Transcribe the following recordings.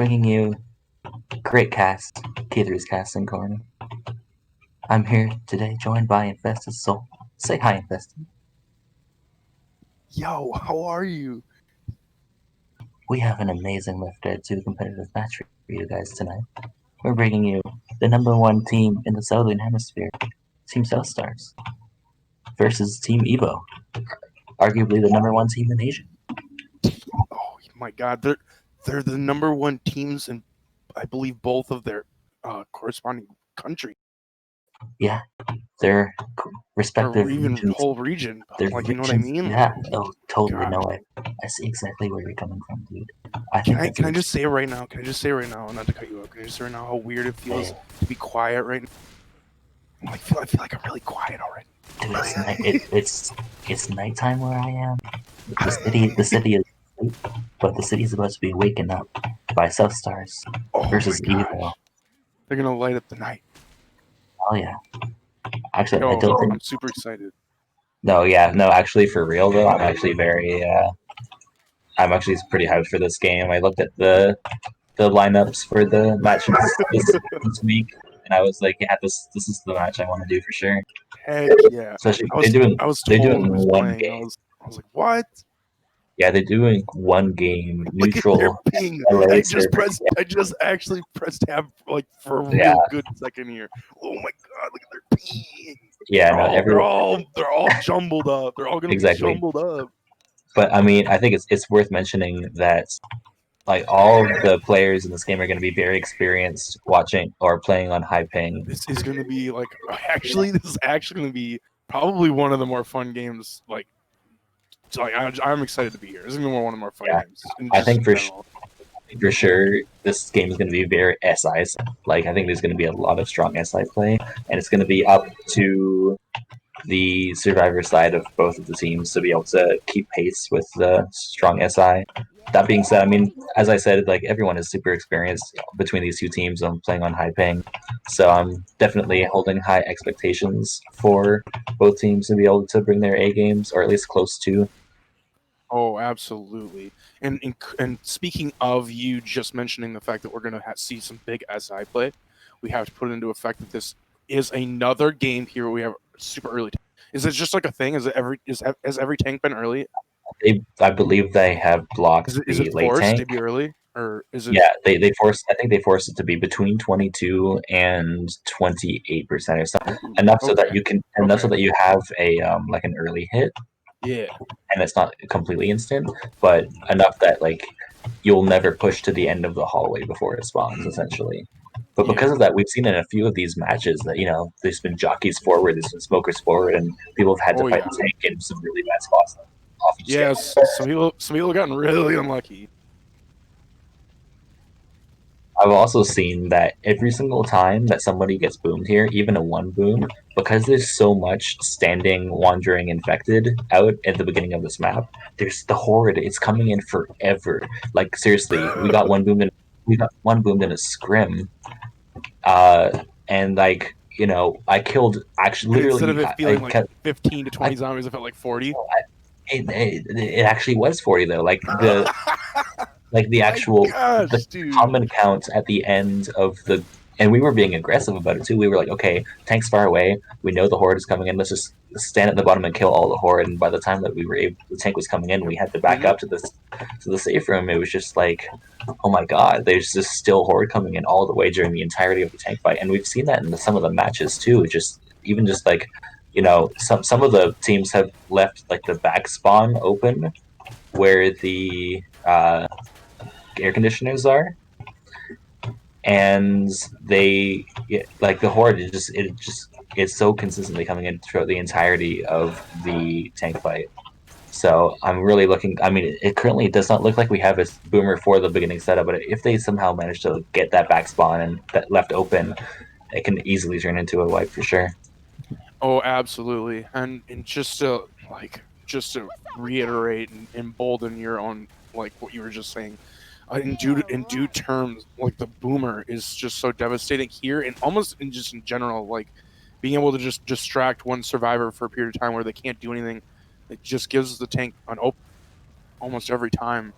bringing you great cast, K3's casting corner. I'm here today joined by Infested Soul. Say hi, Infested. Yo, how are you? We have an amazing Left-2 competitive match for you guys tonight. We're bringing you the number one team in the Southern Hemisphere, Team South Stars, versus Team EVO, arguably the number one team in Asia. Oh my God, they're the number one teams in, I believe, both of their corresponding country Yeah, their respective or even regions. whole region. Their Like, you know what I regions, mean? yeah. Oh, totally. God, No, I see exactly where you're coming from, dude. I can think I that's can I just say it right now? Can I just say it right now? Not to cut you off. Can I just say right now how weird it feels to be quiet right now? I feel like I'm really quiet already. Dude, it's nighttime where I am. The city is asleep, but the city is about to be waken up by South Stars Oh my versus Evo. gosh, they're gonna light up the night. Oh yeah. Actually, I Yo, don't think. I'm super excited. No, yeah, no. Actually, for real though, I'm actually very. I'm actually pretty hyped for this game. I looked at the lineups for the matches this week, and I was like, yeah, this is the match I want to do for sure. Heck yeah! Especially I was they're told doing who's one playing. game. I was like, what? Yeah, they're doing one game Look at their neutral ping. LA server. I just actually pressed tab like for a Yeah, real good second here. Oh my God, look at their ping. yeah, no, everyone They're all jumbled up. They're all gonna be exactly. jumbled up. But I mean, I think it's worth mentioning that like all of the players in this game are going to be very experienced watching or playing on high ping. This is gonna be like this is actually gonna be probably one of the more fun games. I'm excited to be here. This is gonna be one of the more fun Yeah, games in I just think in general. for sure this game is going to be very SI. Like I think there's going to be a lot of strong SI play, and it's going to be up to the survivor side of both of the teams to be able to keep pace with the strong SI. That being said, I mean, as I said, like everyone is super experienced between these two teams. I'm playing on high ping, so I'm definitely holding high expectations for both teams to be able to bring their A games, or at least close to. Oh, absolutely. And speaking of you just mentioning the fact that we're going to see some big SI play, we have to put it into effect that this is another game here. We have super early. Is it just like a thing? Is it has every tank been early? I believe they have blocked Is the it late forced tank. to be early, or is it? Yeah, they forced. I think they forced it to be between 22 and 28% or something. Enough so that Okay. you can, enough so Okay. that you have a like an early hit, Yeah. and it's not completely instant, but enough that like you'll never push to the end of the hallway before it spawns, essentially. But Yeah. because of that, we've seen in a few of these matches that there's been jockeys forward, there's been smokers forward, and people have had to Oh fight yeah. the tank in some really bad spots off each Yes. channel. Some people gotten really unlucky. I've also seen that every single time that somebody gets boomed here, even a one boom, because there's so much standing, wandering, infected out at the beginning of this map, there's the horde. It's coming in forever. Like seriously, we got one boomed in a scrim, and like I killed actually And instead of literally it I feeling like kept 15 to 20 I zombies, it felt like 40. it actually was 40 though. Like the My actual the gosh, dude. common count at the end of the, and we were being aggressive about it too. We were like, okay, tank's far away. We know the horde is coming in. Let's just stand at the bottom and kill all the horde. And by the time that the tank was coming in, Yep. we had to back up to the safe room. It was just like, oh my god, there's this still horde coming in all the way during the entirety of the tank fight. And we've seen that in some of the matches too. Just like some of the teams have left like the back spawn open where the air conditioners are, and like the horde it's so consistently coming in throughout the entirety of the tank fight. So I'm really looking. I mean, it currently does not look like we have a boomer for the beginning setup, but if they somehow manage to get that back spawn and that left open, it can easily turn into a wipe for sure. Oh, absolutely. And just to reiterate and embolden your own like what you were just saying. In due terms, like the boomer is just so devastating here, and almost in just in general, like being able to just distract one survivor for a period of time where they can't do anything, it just gives the tank an open almost every time.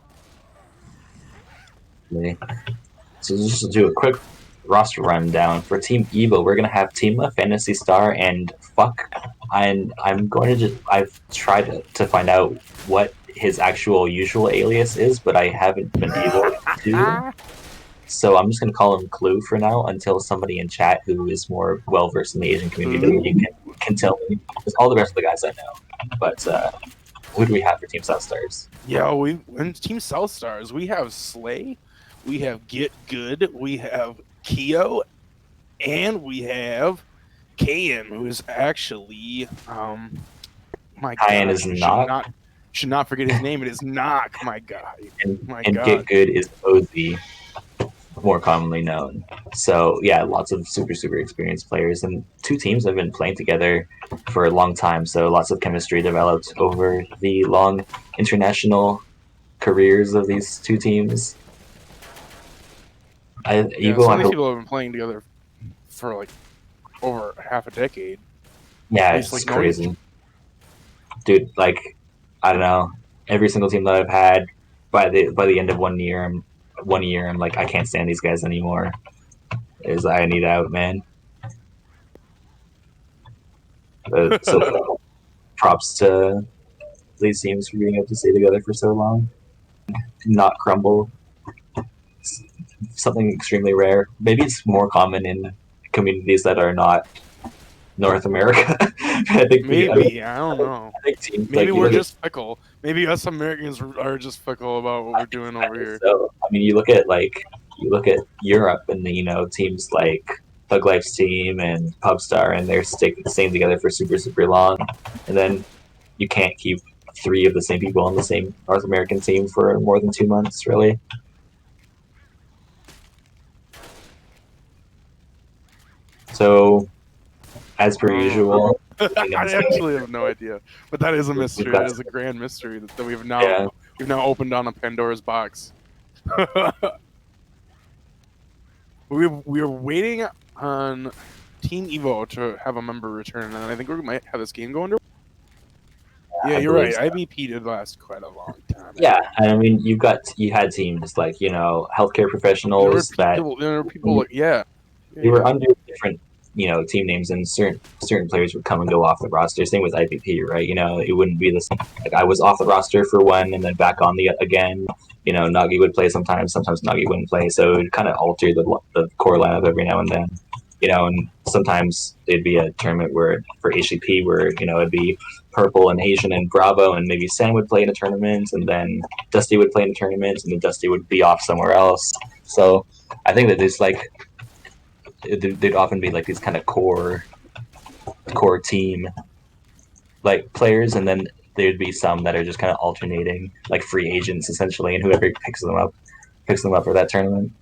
So just to do a quick roster rundown for Team EVO, we're gonna have Tima, Fantasy Star, and Fuck. And I'm going to I've tried to find out what his actual usual alias is, but I haven't been able to. So I'm just gonna call him Clue for now until somebody in chat who is more well versed in the Asian community can tell me. Because all the rest of the guys I know. But who do we have for Team South Stars? Yeah, we in Team South Stars, we have Slay, we have Get Good, we have Keo, and we have Kayan, who is actually my Kayan God, is not. should not forget his name. It is Knock, my God. And Get Good is Ozzy, more commonly known. So yeah, lots of super experienced players, and two teams have been playing together for a long time. So lots of chemistry developed over the long international careers of these two teams. Yeah, some of these people have been playing together for like over half a decade. Yeah, it's crazy, dude. Like, I don't know. Every single team that I've had by the end of 1 year, I'm like, I can't stand these guys anymore. I need out, man. So props to these teams for being able to stay together for so long, not crumble. It's something extremely rare. Maybe it's more common in communities that are not North America. I don't know. I think teams, maybe we're just fickle. Maybe us Americans are just fickle about what we're doing over here. So I mean, you look at Europe and teams like Thug Life's team and Pubstar, and they're staying together for super long, and then you can't keep three of the same people on the same North American team for more than 2 months, really. So, as per usual, I actually have no idea, but that is a mystery. That is a grand mystery that we've now opened on a Pandora's box. We're waiting on Team EVO to have a member return, and I think we might have this game going to. Yeah, you're right. IBP did last quite a long time. Yeah, I mean, you had teams like healthcare professionals there were people like they were under different team names, and certain players would come and go off the roster. Same with IPP, right? It wouldn't be the same. Like I was off the roster for one, and then back on the again. Nagi would play sometimes Nagi wouldn't play, so it would kind of alter the core lineup every now and then. And sometimes it'd be a tournament where for HCP where it'd be Purple and Asian and Bravo, and maybe Sam would play in a tournament, and then Dusty would play in a tournament, and then Dusty would be off somewhere else. So I think that there's they'd often be like these kind of core team like players, and then there'd be some that are just kind of alternating, like free agents essentially, and whoever picks them up for that tournament.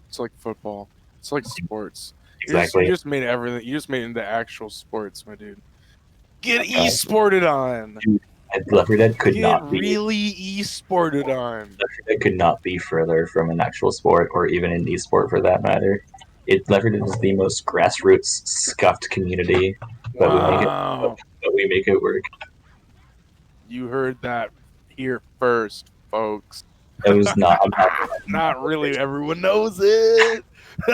It's like football. It's like sports. Exactly. You just made everything. You just made it into actual sports, my dude. Get e-sported on. Dude, Left 4 Dead could not be really e-sported on. Left 4 Dead could not be further from an actual sport, or even an e-sport for that matter. Left 4 Dead is the most grassroots scuffed community, but we make it work. You heard that here first, folks. It was not. Not really. Everyone knows it. We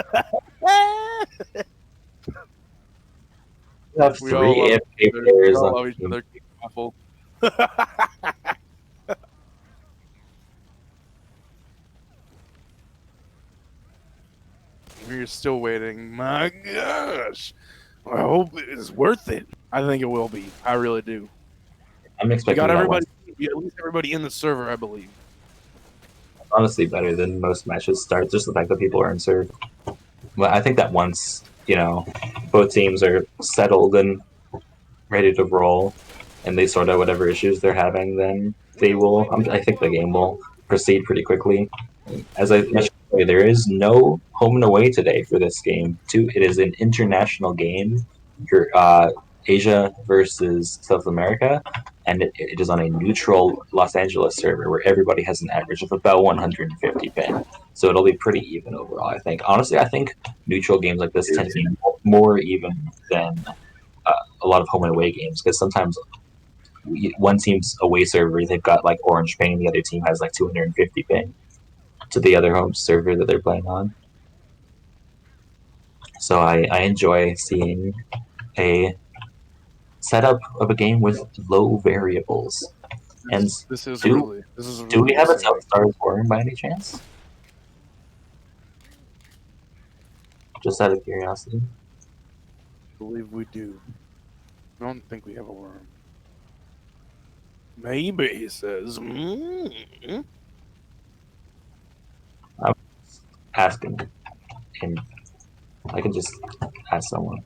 all love each other. We're still waiting. My gosh. I hope it's worth it. I think it will be. I really do. I'm expecting at least everybody in the server, I believe. Honestly, better than most matches start. Just the fact that people are in serve. Well, I think that once both teams are settled and ready to roll, and they sort out whatever issues they're having, then they will. I think the game will proceed pretty quickly. As I mentioned earlier, there is no home and away today for this game. It is an international game. Asia versus South America, and it is on a neutral Los Angeles server where everybody has an average of about 150 ping. So it'll be pretty even overall, I think. Honestly, I think neutral games like this tend to be more even than a lot of home and away games, because sometimes one team's away server, they've got like orange ping, the other team has like 250 ping. to the other home server that they're playing on. So I enjoy seeing a setup of a game with low variables. And This is do do we really have a exciting. South Stars Forum by any chance? Just out of curiosity. I believe we do. I don't think we have a worm. Maybe, he says. Asking him. I can just ask someone.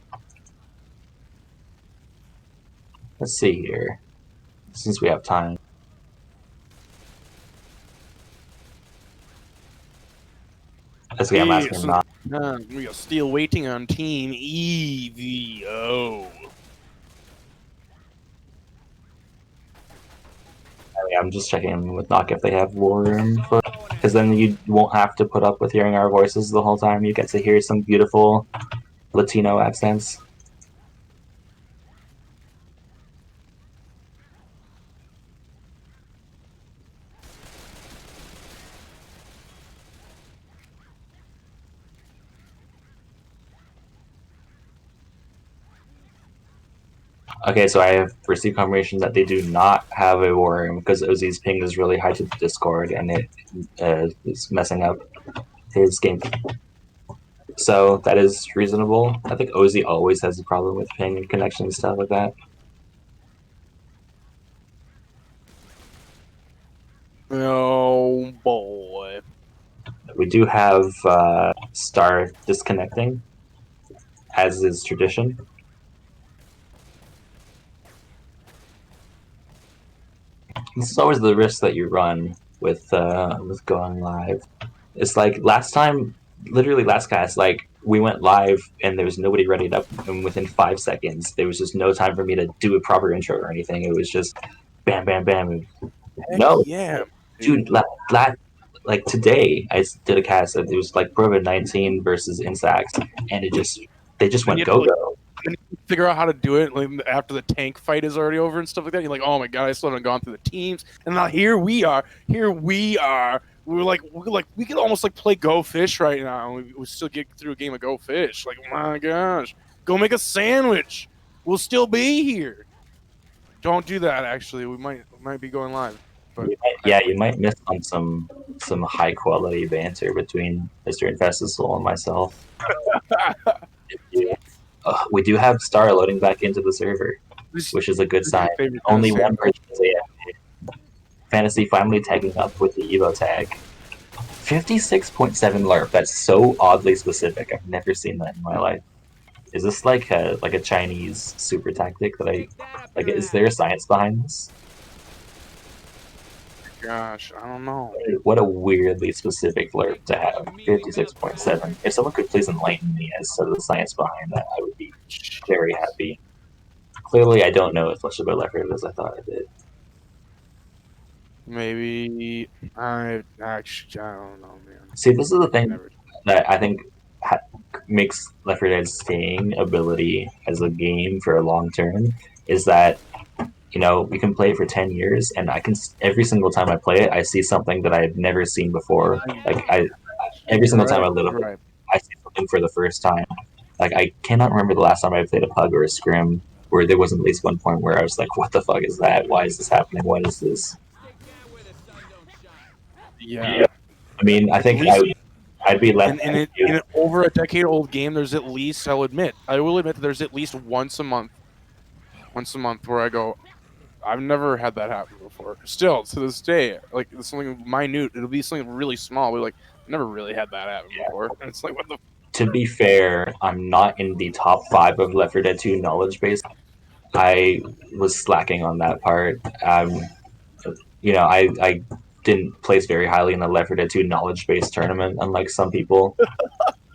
Let's see here. Since we have time. That's okay, I'm asking him not. We are still waiting on Team EVO. I'm just checking with Knock if they have War Room for, because then you won't have to put up with hearing our voices the whole time. You get to hear some beautiful Latino accents. Okay, so I have received confirmation that they do not have a war room because Ozzy's ping is really high to the Discord and it is messing up his game. So that is reasonable. I think Ozzy always has a problem with ping and connection and stuff like that. Oh boy. We do have Star disconnecting, as is tradition. This is always the risk that you run with going live. It's like last time, literally last cast, like we went live and there was nobody ready up, and within 5 seconds there was just no time for me to do a proper intro or anything. It was just bam, bam, bam. Heck No, yeah, dude, like today I did a cast that it was like COVID-19 versus Instax, and they just And went you go go. and you figure out how to do it like after the tank fight is already over and stuff like that. You're like, oh my god, I still haven't gone through the teams, and now here we are. We could almost like play Go Fish right now. We still get through a game of Go Fish. Like, my gosh, go make a sandwich. We'll still be here. Don't do that. Actually, we might be going live. But You might miss on some high quality banter between Mr. Infestisol and myself. Yeah. We do have Star loading back into the server, which is a good sign. Only one person is AFK. Fantasy finally tagging up with the EVO tag. 56.7 LARP. That's so oddly specific. I've never seen that in my life. Is this like a Chinese super tactic that I like? Is there a science behind this? Gosh, I don't know. What a weirdly specific LARP to have. 56.7. If someone could please enlighten me as to the science behind that, I would be very happy. Clearly, I don't know as much about Left 4 Dead as I thought I did. Maybe I don't know, man. See, this is the thing that I think makes Left 4 Dead's staying ability as a game for a long term is that we can play it for 10 years, and I can every single time I play it, I see something that I've never seen before. Like every single time I literally I see something for the first time. Like I cannot remember the last time I played a pug or a scrim where there wasn't at least one point where I was like, "What the fuck is that? Why is this happening? What is this?" Yeah. I mean, I think I'd be left in an over a decade old game. There's at least I will admit that there's at least once a month where I go, I've never had that happen before. Still to this day, like it's something minute. It'll be something really small. We're like, never really had that happen before. And it's like, what the. To be fair, I'm not in the top 5 of Left 4 Dead 2 knowledge base. I was slacking on that part. I didn't place very highly in the Left 4 Dead 2 knowledge base tournament, unlike some people.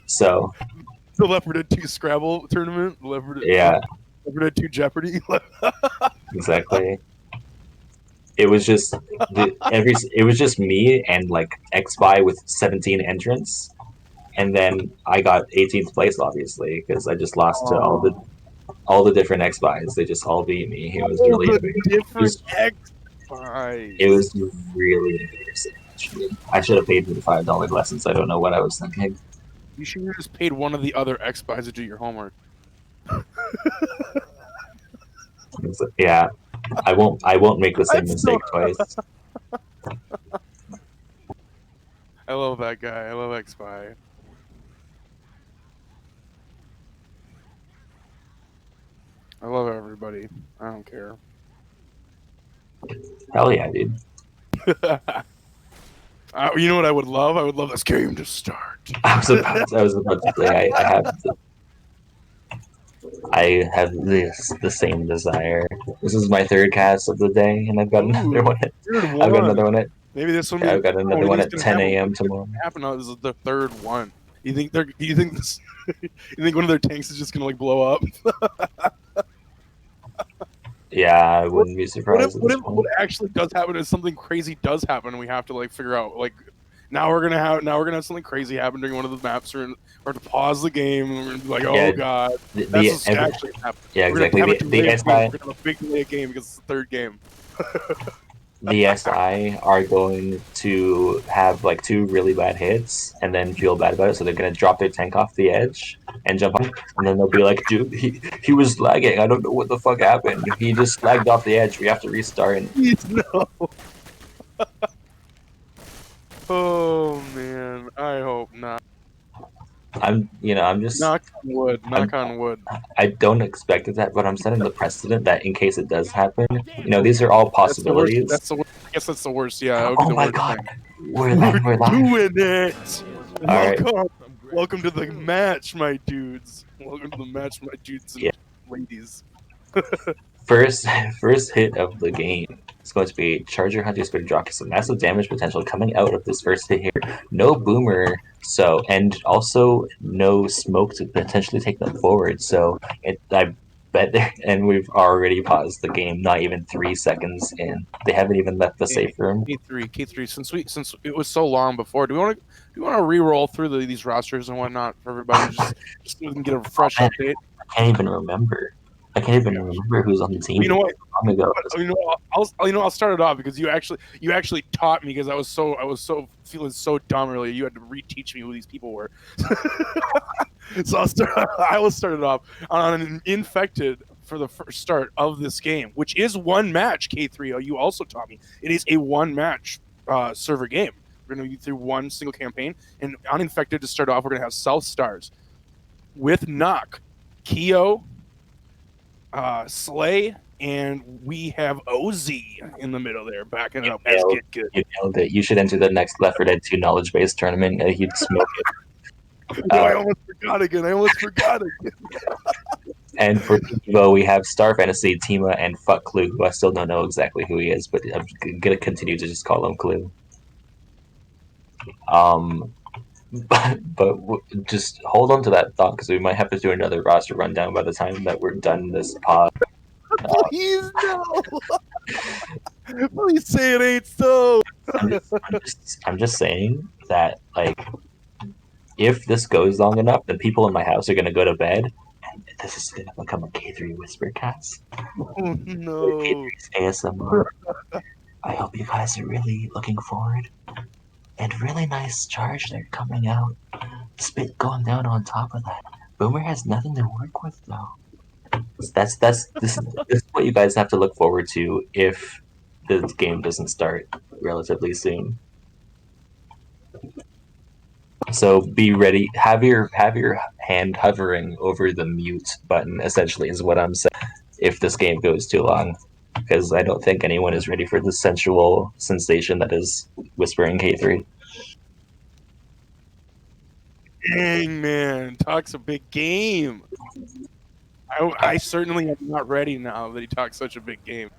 So The Left 4 Dead 2 Scrabble tournament. Left 4 Dead 2 Jeopardy. Exactly. It was just it was just me and like XBY with 17 entrants, and then I got 18th place obviously because I just lost to all the different XBYs. They just all beat me. It was really different XBYs. It was really embarrassing. I should have paid for the $5 lessons. I don't know what I was thinking. You should have just paid one of the other X-Buys to do your homework. Yeah, I won't make the same mistake twice. I love that guy. I love X-Buy. I love everybody. I don't care. Hell yeah, dude. You know what I would love? I would love this game to start. I was about to say I have the same desire. This is my third cast of the day, and I've got another one. I've got another one at. Maybe this one. Yeah, I've got another one at 10 a.m. tomorrow. Happen now. This is the third one. You think they're? You think this? You think one of their tanks is just gonna like blow up? Yeah, I wouldn't be surprised. What actually does happen is something crazy does happen, and we have to like figure out like now we're gonna have something crazy happen during one of the maps, or to pause the game, and we're gonna be like, oh god, that's what's actually happening. Yeah, exactly. We're gonna have a big delay game because it's the third game. The SI are going to have like 2 really bad hits and then feel bad about it, so they're going to drop their tank off the edge and jump on, and then they'll be like, dude, he was lagging. I don't know what the fuck happened. He just lagged off the edge. We have to restart. No. Oh man, I hope not. I'm just knock on wood. Knock on wood. I don't expect it that, but I'm setting the precedent that in case it does happen, these are all possibilities. That's the worst. I guess that's the worst. Yeah. Oh my god, we're live. Doing it. All Welcome to the match, my dudes. Welcome to the match, my dudes and ladies. First hit of the game is going to be Charger Hunter Spirit Jockey. Some massive damage potential coming out of this first hit here. No boomer, and also no smoke to potentially take them forward. So I bet and we've already paused the game. Not even 3 seconds in. They haven't even left the safe room. K3. Since it was so long before, do we want to re-roll through these rosters and whatnot for everybody just so we can get a fresh update? I can't even remember. I can't even remember who's on the team. You know what? I'll start it off because you actually taught me because I was so feeling so dumb earlier. You had to reteach me who these people were. So I will start it off on an infected for the first start of this game, which is one match. K3, you also taught me it is a one match server game. We're going to be through one single campaign, and on infected to start off, we're going to have South Stars with Knock, Keo, Slay, and we have OZ in the middle there, backing it up. You nailed it. You should enter the next Left 4 Dead 2 knowledge base tournament. You'd smoke it. I almost forgot again. And for EVO, we have Star Fantasy, Tima, and Fuck Clue, who I still don't know exactly who he is, but I'm gonna continue to just call him Clue. But just hold on to that thought because we might have to do another roster rundown by the time that we're done this pod. Please no. Please say it ain't so. I'm just saying that if this goes long enough, then people in my house are gonna go to bed, and this is gonna become a K3 Whisper Cast. Oh no. K3's ASMR. I hope you guys are really looking forward. And really nice charge there coming out. Spit going down on top of that. Boomer has nothing to work with though. This is what you guys have to look forward to if the game doesn't start relatively soon. So be ready. Have your hand hovering over the mute button. Essentially, is what I'm saying. If this game goes too long, because I don't think anyone is ready for the sensual sensation that is whispering K3. Dang, man. Talks a big game. I certainly am not ready now that he talks such a big game.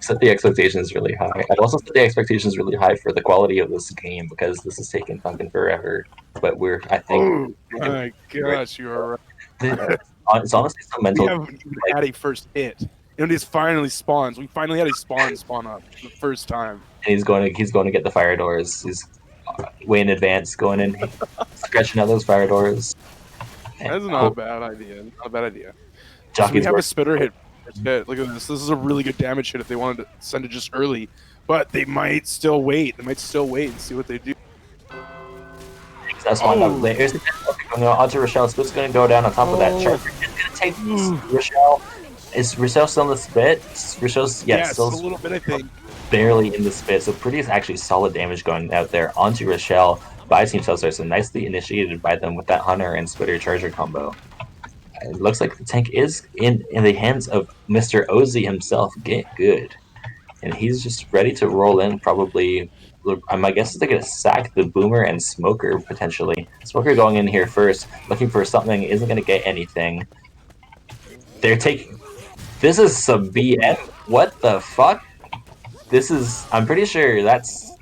Set the expectations really high. I've also set the expectations really high for the quality of this game because this has taken fucking forever. But I think. Oh my gosh, you are right. It's honestly so mental. We haven't even had a first hit. And it finally spawns. We finally had a spawn up the first time. And he's going to get the fire doors. He's way in advance, going in, scratching out those fire doors. That's not a bad idea. Not a bad idea. So we have a spitter hit. Look at this. This is a really good damage hit if they wanted to send it just early. but they might still wait. They might still wait and see what they do. That's one of there's going onto Rochelle. Spit's going to go down on top of that. Charger is going to take Rochelle. Is Rochelle still in the spit? Rochelle's still a little bit, I think. Barely in the spit. So pretty actually solid damage going out there onto Rochelle by Team Celsius, so nicely initiated by them with that Hunter and Spitter Charger combo. It looks like the tank is in the hands of Mr. Ozzy himself. Get good. And he's just ready to roll in, probably. My guess is they're going to sack the Boomer and Smoker, potentially. Smoker going in here first, looking for something, isn't going to get anything. They're taking... This is some BM. What the fuck? This is... I'm pretty sure that's...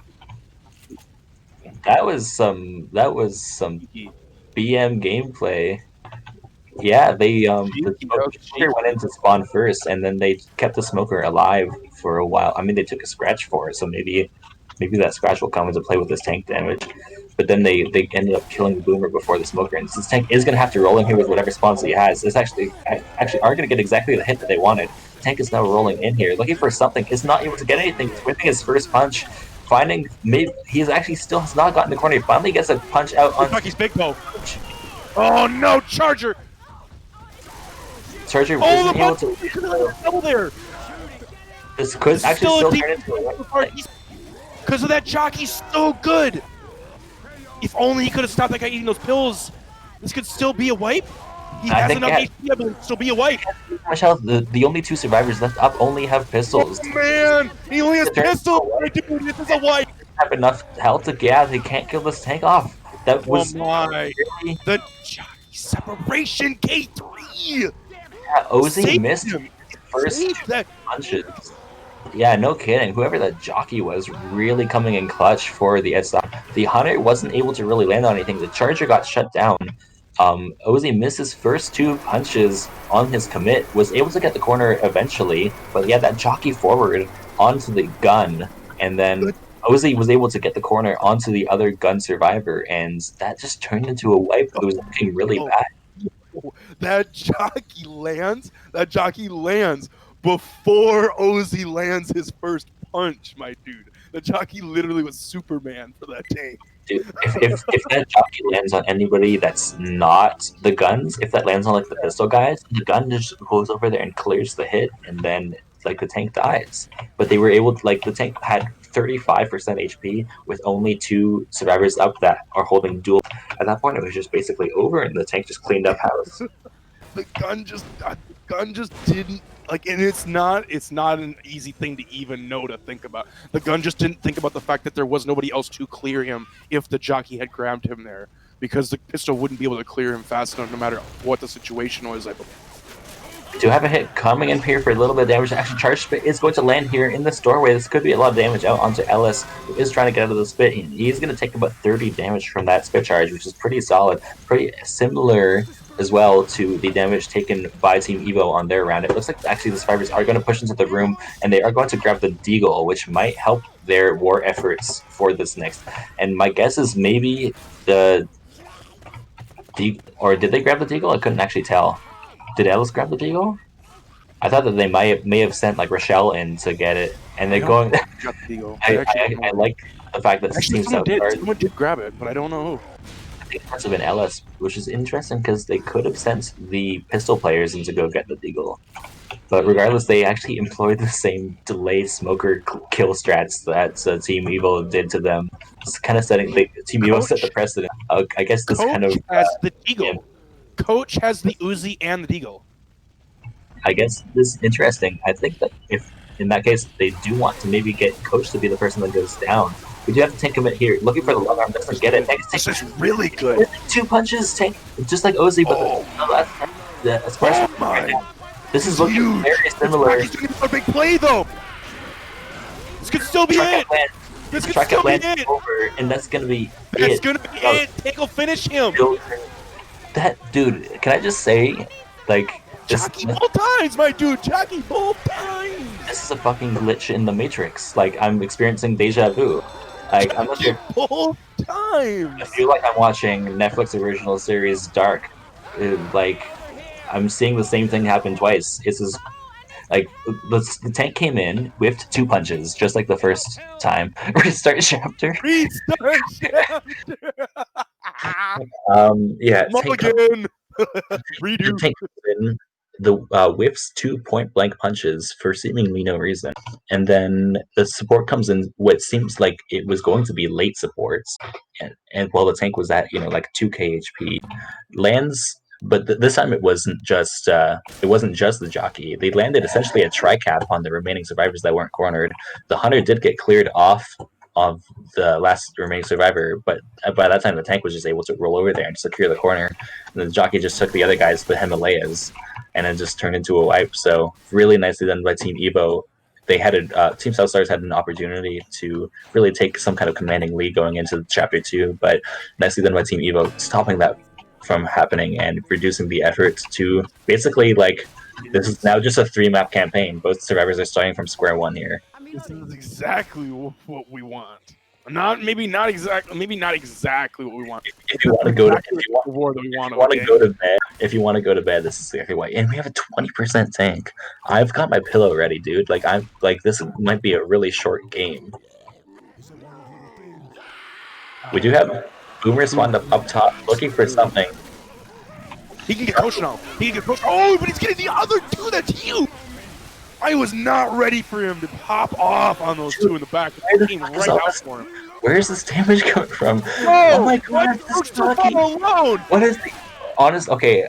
That was some BM gameplay. Yeah, the Smoker went in to spawn first, and then they kept the Smoker alive for a while. I mean, they took a scratch for it, so maybe that scratch will come into play with this tank damage. But then they ended up killing the Boomer before the Smoker, and this tank is going to have to roll in here with whatever spawns he has. It's actually are going to get exactly the hit that they wanted. The tank is now rolling in here, looking for something. Is not able to get anything. He's whipping his first punch. Finding maybe he's actually still has not gotten the corner. He finally gets a punch out on. He's big though. Oh no, Charger! Charger wasn't able to double there. This could actually still turn into a because of that jockey's so good. If only he could have stopped that guy eating those pills, this could still be a wipe. He has enough HP, but it still be a wipe. The only two survivors left up only have pistols. Oh, man, he only has pistols. Dude, this is a wipe. Have enough health to they can't kill this tank off. That was the jockey separation K3. Yeah, Ozzy missed his first punches. Yeah, no kidding. Whoever that jockey was really coming in clutch for the Edstock. The Hunter wasn't able to really land on anything. The Charger got shut down. Ozzy missed his first two punches on his commit, was able to get the corner eventually, but yeah, that jockey forward onto the gun, and then Ozzy was able to get the corner onto the other gun survivor, and that just turned into a wipe that was looking really bad. That jockey lands before Ozzy lands his first punch, my dude. The jockey literally was Superman for that tank. Dude, if that jockey lands on anybody that's not the guns, if that lands on like the pistol guys, the gun just goes over there and clears the hit, and then like the tank dies. But they were able to, like, the tank had 35% HP with only two survivors up that are holding dual. At that point, it was just basically over, and the tank just cleaned up house. The gun just didn't, like, and it's not an easy thing to even know to think about. The gun just didn't think about the fact that there was nobody else to clear him if the jockey had grabbed him there, because the pistol wouldn't be able to clear him fast enough no matter what the situation was, I believe. We do have a hit coming in here for a little bit of damage. Actually, Charge Spit is going to land here in this doorway. This could be a lot of damage out onto Ellis, who is trying to get out of the Spit. He's going to take about 30 damage from that Spit Charge, which is pretty solid. Pretty similar as well to the damage taken by Team EVO on their round. It looks like actually the survivors are going to push into the room, and they are going to grab the Deagle, which might help their war efforts for this next. And my guess is maybe or did they grab the Deagle? I couldn't actually tell. Did Ellis grab the Deagle? I thought that they may have sent like Rochelle in to get it, and they're going. I like the fact that someone did grab it, but I don't know who. I think it must have been Ellis, which is interesting because they could have sent the pistol players in to go get the Deagle. But regardless, they actually employed the same delay smoker kill strats that Team EVO did to them. It's kind of setting Team EVO set the precedent. I guess this Coach kind of has the Deagle. Yeah. Coach has the Uzi and the Deagle. I guess this is interesting. I think that if, in that case, they do want to maybe get Coach to be the person that goes down, we do have to take him in here. Looking for the long arm, doesn't get it. This is really good. 2 punches, tank, just like Ozzy, but this is looking huge. Very similar. He's doing a big play, though. This could still be it. This could still be it. Over, and that's going to be That's going to be it. Tank will finish him. That dude, can I just say, like, Jockey both times, my dude. Jockey both times. This is a fucking glitch in the Matrix. Like, I'm experiencing deja vu. Like, I'm not sure. Both times. I feel like I'm watching Netflix original series Dark. Like, I'm seeing the same thing happen twice. This is Like the tank came in, whiffed 2 punches, just like the first time. Restart chapter. Restart chapter. Yeah, Mulligan. the Redo. tank comes in, the whiffs 2 point blank punches for seemingly no reason, and then the support comes in. What seems like it was going to be late supports, and while the tank was at like 2k HP, lands. But this time it wasn't just the jockey. They landed essentially a tri-cap on the remaining survivors that weren't cornered. The hunter did get cleared off of the last remaining survivor, but by that time the tank was just able to roll over there and secure the corner. And the jockey just took the other guys to the Himalayas, and then just turned into a wipe. So really nicely done by Team Evo. They had Team Southstars had an opportunity to really take some kind of commanding lead going into Chapter 2, but nicely done by Team Evo, stopping that from happening and reducing the effort to basically this is now just a 3-map campaign. Both survivors are starting from square one here. This is exactly what we want. Maybe not exactly what we want. If you want to go to bed, this is exactly why. And we have a 20% tank. I've got my pillow ready, dude. This might be a really short game. We do have Boomer spawned up top, looking for something. He can get coached now. Oh, but he's getting the other two. That's huge. I was not ready for him to pop off on those two in the back. He came right out for him. Where is this damage coming from? Oh my god, alone. What is the honest? Okay,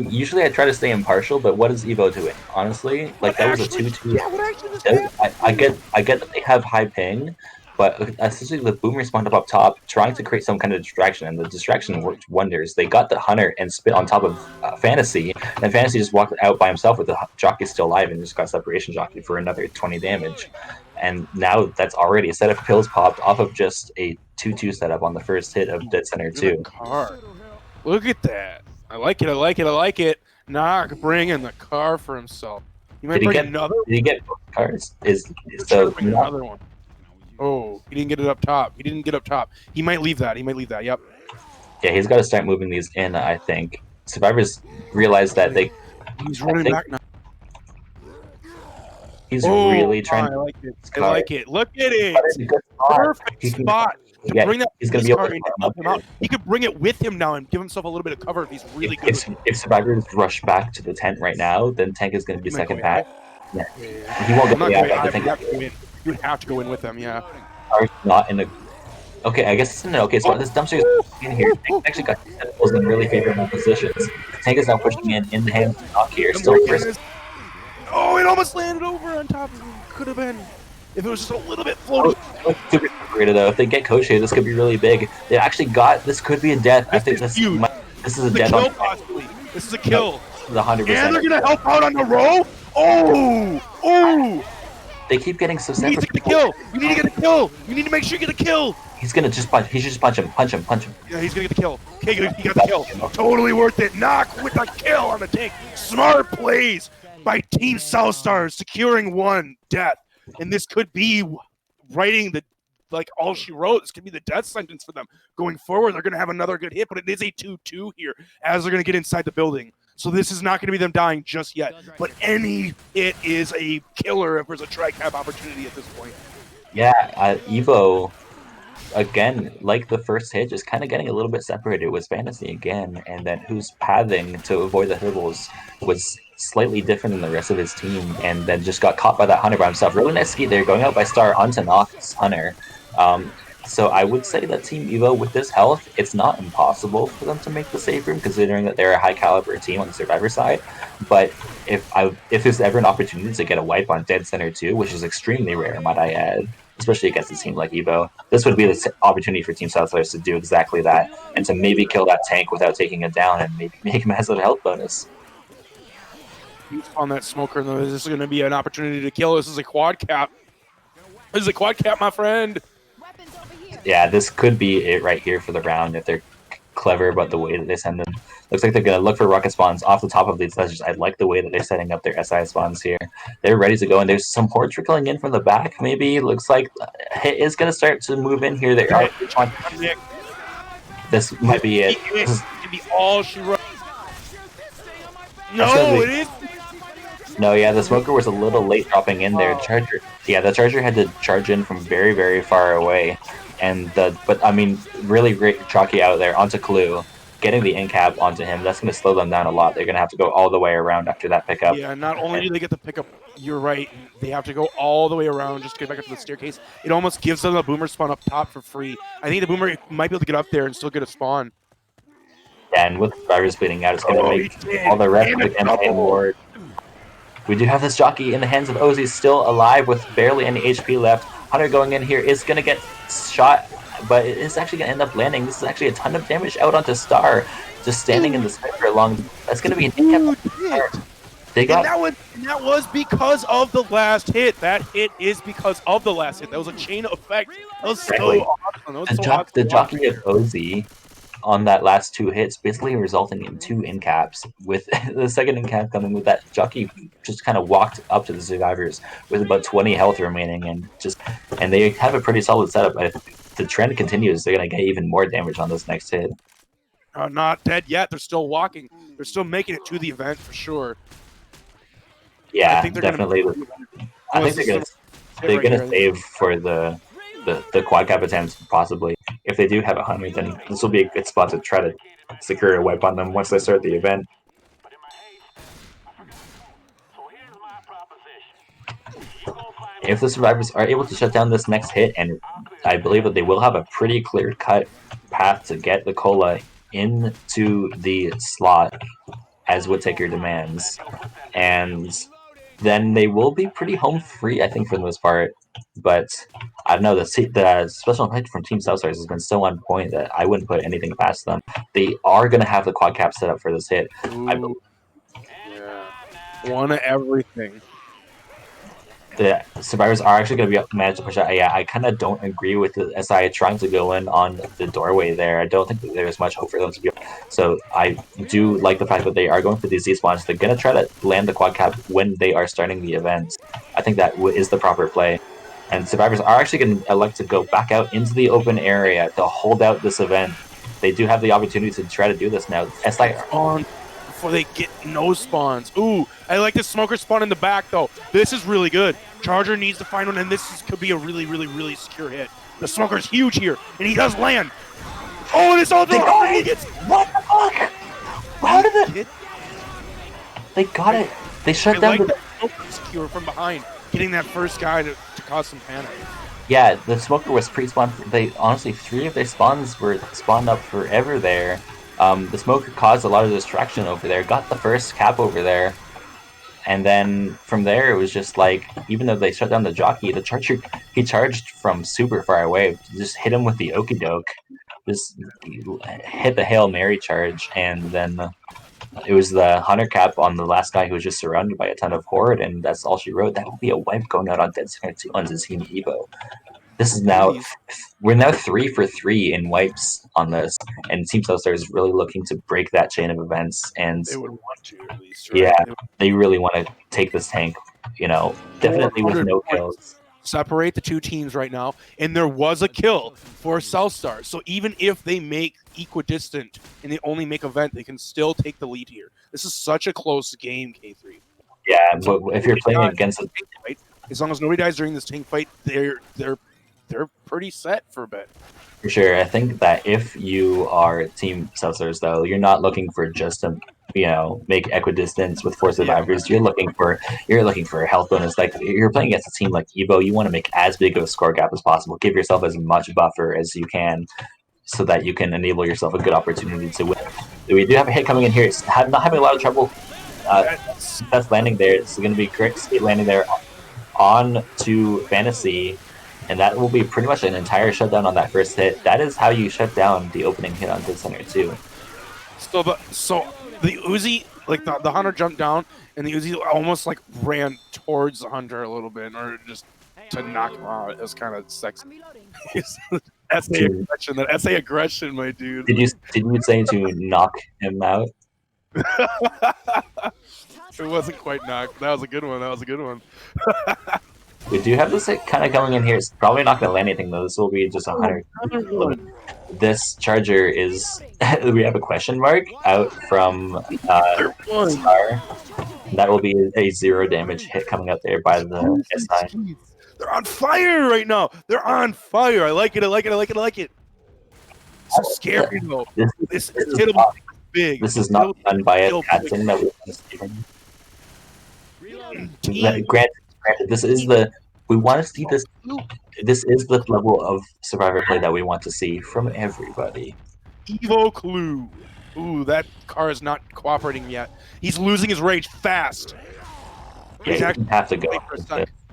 usually I try to stay impartial, but what is Evo doing? Honestly, that was a 2-2. Yeah, what actually just happened? I get that they have high ping, but essentially the Boomer spawned up top, trying to create some kind of distraction, and the distraction worked wonders. They got the hunter and spit on top of Fantasy, and Fantasy just walked out by himself with the jockey still alive and just got separation jockey for another 20 damage. And now that's already a set of pills popped off of just a 2-2 setup on the first hit of Dead Center 2. Look at that. I like it. Knock bringing the car for himself. He might bring another. Did he get both cars? Another one. Oh, he didn't get it up top. He might leave that. Yep. Yeah, he's got to start moving these in, I think. Survivors realize that he's running back now. He's really trying to... I like it. Look at it. Perfect spot. Bring that. He's going to be able to help him out. He could bring it with him now and give himself a little bit of cover if he's really good. If survivors rush back to the tent right now, then Tank is going to be second pack. Yeah. He won't get You would have to go in with them, yeah. Not in a... Okay, I guess it's in an okay spot. This dumpster is in here. Tank actually got tentacles in really favorable positions. Tank is now pushing in the hands of Knock here. Still first. Oh, it almost landed over on top of him. Could have been. If it was just a little bit floating. Super separated though. If they get Coach here, this could be really big. They actually got... This could be a death. I think this is a death on... Possibly. This is a kill. The 100%. And they're going to help out on the roll? Oh! They keep getting so separate. You need to get a kill. You need to get a kill. You need to make sure you get a kill. He's gonna just punch. He should just punch him. Yeah, he's gonna get the kill. Okay, he got the kill. Totally worth it. Knock with a kill on the tank. Smart plays by Team Southstars, securing one death. And this could be writing the all she wrote. This could be the death sentence for them going forward. They're gonna have another good hit, but it is a 2-2 here as they're gonna get inside the building. So this is not going to be them dying just yet. But any hit is a killer if there's a tri-cap opportunity at this point. Yeah, Evo, again, like the first hit, just kind of getting a little bit separated with Fantasy again. And then who's pathing to avoid the hurdles was slightly different than the rest of his team. And then just got caught by that Hunter by himself. Really nice ski there, going out by Star onto Nox Hunter. So I would say that Team Evo, with this health, it's not impossible for them to make the save room, considering that they're a high-caliber team on the Survivor side. But if there's ever an opportunity to get a wipe on Dead Center 2, which is extremely rare, might I add, especially against a team like Evo, this would be the opportunity for Team Southstars to do exactly that, and to maybe kill that tank without taking it down, and maybe make a massive health bonus. On that smoker, though, this is going to be an opportunity to kill. This is a quad cap. This is a quad cap, my friend. Yeah, this could be it right here for the round if they're clever about the way that they send them. Looks like they're going to look for rocket spawns off the top of these ledges. I like the way that they're setting up their SI spawns here. They're ready to go, and there's some hordes trickling in from the back, maybe. Looks like hit is going to start to move in here. This might be it. This is going to be all she wrote. No, it is. No, yeah, the smoker was a little late dropping in there. The charger had to charge in from very, very far away, but I mean, really great jockey out there onto Clue, getting the in cap onto him. That's going to slow them down a lot. They're going to have to go all the way around after that pickup. Yeah, not only do they get the pickup, you're right, they have to go all the way around just to get back up to the staircase. It almost gives them a boomer spawn up top for free. I think the boomer might be able to get up there and still get a spawn. And with drivers bleeding out, it's going to make all the rest of the campaign more. We do have this jockey in the hands of Ozzy, still alive with barely any HP left. Hunter going in here is going to get shot, but it is actually going to end up landing. This is actually a ton of damage out onto Star, just standing in the center along. That's going to be an in-cap. That was because of the last hit. That hit is because of the last hit. That was a chain effect. That was so awesome. The jockey of Ozzy on that last 2 hits, basically resulting in 2 in caps, with the second in cap coming with that jockey just kind of walked up to the survivors with about 20 health remaining, and they have a pretty solid setup. If the trend continues, they're going to get even more damage on this next hit. Not dead yet. They're still walking. They're still making it to the event for sure. Yeah, definitely. I think they're gonna save for the quad cap attempts, possibly. If they do have a Hunter, then this will be a good spot to try to secure a wipe on them once they start the event. If the survivors are able to shut down this next hit, and I believe that they will have a pretty clear-cut path to get the Cola into the slot, as Woodtaker demands, and then they will be pretty home free, I think, for the most part. But I don't know, the special effect from Team Southstars has been so on point that I wouldn't put anything past them. They are going to have the quad cap set up for this hit. Yeah. One of everything. The survivors are actually going to be managed to push out. Yeah, I kind of don't agree with the SI trying to go in on the doorway there. I don't think that there's much hope for them to be. So I do like the fact that they are going for these Z spawns. They're going to try to land the quad cap when they are starting the event. I think that is the proper play. And survivors are actually going to elect to go back out into the open area to hold out this event. They do have the opportunity to try to do this now. SI on before they get no spawns. Ooh, I like the smoker spawn in the back though. This is really good. Charger needs to find one, and could be a really, really, really secure hit. The smoker's huge here, and he does land. Oh, and it's all done. What the fuck? How did it? They got it. They shut down the smoker secure from behind, getting that first guy to cause some panic. Yeah, the smoker was pre-spawned. They honestly, 3 of their spawns were spawned up forever there. The smoker caused a lot of distraction over there. Got the first cap over there. And then from there, it was just like, even though they shut down the jockey, he charged from super far away. Just hit him with the okie doke. Just hit the Hail Mary charge. And then it was the Hunter cap on the last guy who was just surrounded by a ton of Horde. And that's all she wrote. That will be a wipe going out on Dead Center 2 on his Team EVO. This is we're now 3 for 3 in wipes on this, and Team Southstar is really looking to break that chain of events. And they would want to, at least, right? Yeah, they really want to take this tank. Definitely with no kills. Separate the 2 teams right now, and there was a kill for Southstar. So even if they make equidistant and they only make event, they can still take the lead here. This is such a close game, K3. Yeah, but if you're playing against a tank fight, as long as nobody dies during this tank fight, they're pretty set for a bit. For sure. I think that if you are Team Southstars, though, you're not looking for just to make equidistance with 4 survivors. You're looking for a health bonus. Like, you're playing against a team like EVO, you want to make as big of a score gap as possible. Give yourself as much buffer as you can, so that you can enable yourself a good opportunity to win. We do have a hit coming in here. It's not having a lot of trouble. That's landing there. It's going to be great speed landing there on to Fantasy. And that will be pretty much an entire shutdown on that first hit. That is how you shut down the opening hit on Dead Center 2. So the Uzi, like the Hunter jumped down, and the Uzi almost like ran towards the Hunter a little bit in order just to knock him out. It was kind of sexy. SA aggression, my dude. Did you say to knock him out? It wasn't quite knocked. That was a good one. We do have this kind of coming in here. It's probably not going to land anything though. This will be just 100. This charger is. We have a question mark out from Star. That will be a 0 damage hit coming out there by the SI. They're on fire right now. They're on fire. I like it. I like it. I like it. I like it. So scary though. This is big. This is not unbiased casting that we want to see from you. Granted, this is the. We want to see this. This is the level of survivor play that we want to see from everybody. EVO clue. Ooh, that car is not cooperating yet. He's losing his rage fast. Yeah, he's actually have to go. He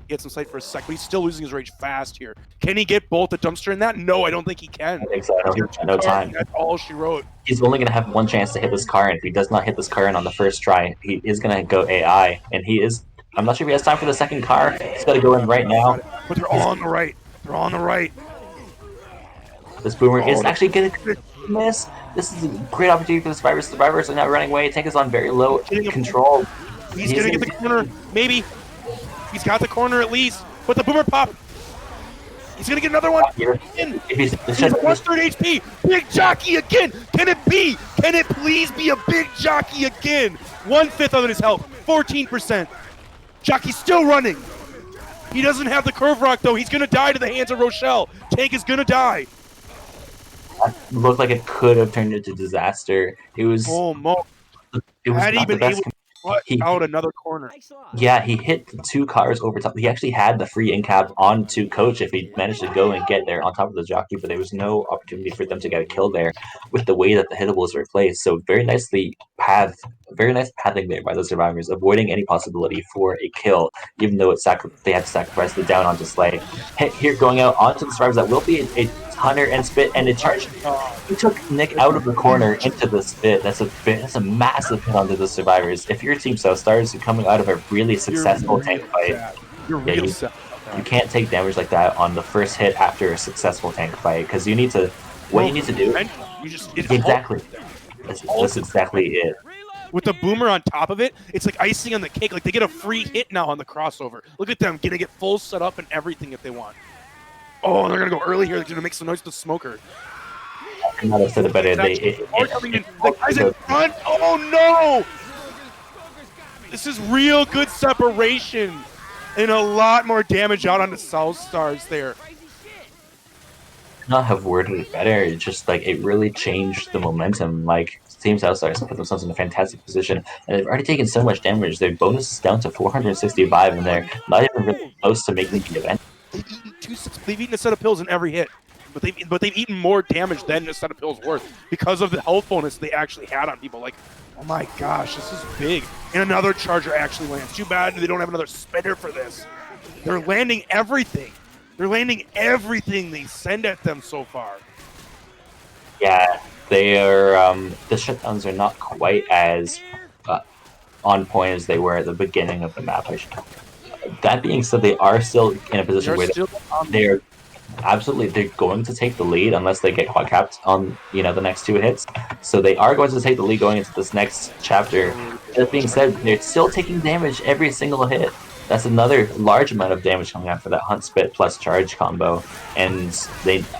gets some sight for a sec, but he's still losing his rage fast here. Can he get both the dumpster in that? No, I don't think he can. I think so. No time. That's all she wrote. He's only going to have one chance to hit this car, and if he does not hit this car in on the first try, he is going to go AI, and he is. I'm not sure if he has time for the second car. He's got to go in right now. But they're all on the right. They're all on the right. This boomer is actually going to miss. This is a great opportunity for the survivors. Survivors are now running away. Tank is on very low control. He's going to get the corner. Maybe. He's got the corner at least. But the boomer pop. He's going to get another one. He's 1/3 HP. Big jockey again. Can it be? Can it please be a big jockey again? 1/5 of his health. 14%. Jockey's still running. He doesn't have the curve rock though. He's going to die to the hands of Rochelle. Tank is going to die. That looked like it could have turned into disaster. It was. Oh, Mo. It was not the best. He out another corner. Yeah, he hit the 2 cars over top. He actually had the free in cab onto Coach if he managed to go and get there on top of the jockey, but there was no opportunity for them to get a kill there with the way that the hittables were placed. So very nice pathing there by the survivors, avoiding any possibility for a kill, even though they had to sacrifice the down onto Slay. Hit here going out onto the survivors that will be a Hunter and Spit and a charge. He took Nick out of the corner into the Spit. That's a massive hit onto the survivors. If your team Stars are coming out of a really successful tank fight, you can't take damage like that on the first hit after a successful tank fight because you need to. What you need to do? Exactly. That's exactly it. With the boomer on top of it, it's like icing on the cake. Like they get a free hit now on the crossover. Look at them getting it full set up and everything if they want. Oh, they're gonna go early here. They're gonna make some noise with the smoker. I might have said it better. The guy's in front. Oh no! This is real good separation and a lot more damage out on the South Stars there. Not have worded it better. It's just like it really changed the momentum. Like Team South Stars put themselves in a fantastic position, and they've already taken so much damage. Their bonus is down to 465, and they're not even really close to making the event. They've eaten a set of pills in every hit, but they've eaten more damage than a set of pills worth because of the health bonus they actually had on people. Like, oh my gosh, this is big. And another charger actually lands. Too bad they don't have another spinner for this. They're landing everything. They're landing everything they send at them so far. Yeah, they are. The shutdowns are not quite as on point as they were at the beginning of the map. That being said, they are still in a position where they're going to take the lead unless they get quad capped on the next 2 hits. So they are going to take the lead going into this next chapter. That being said, they're still taking damage every single hit. That's another large amount of damage coming out for that Hunt Spit plus charge combo. And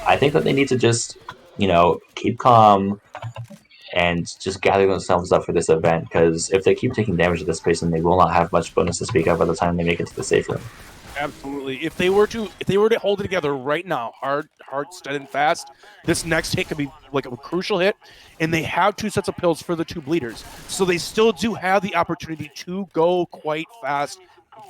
I think that they need to just keep calm and just gather themselves up for this event, because if they keep taking damage at this pace, then they will not have much bonus to speak of by the time they make it to the safe room. Absolutely. If they were to hold it together right now, hard, steady, and fast, this next hit could be like a crucial hit, and they have 2 sets of pills for the 2 bleeders, so they still do have the opportunity to go quite fast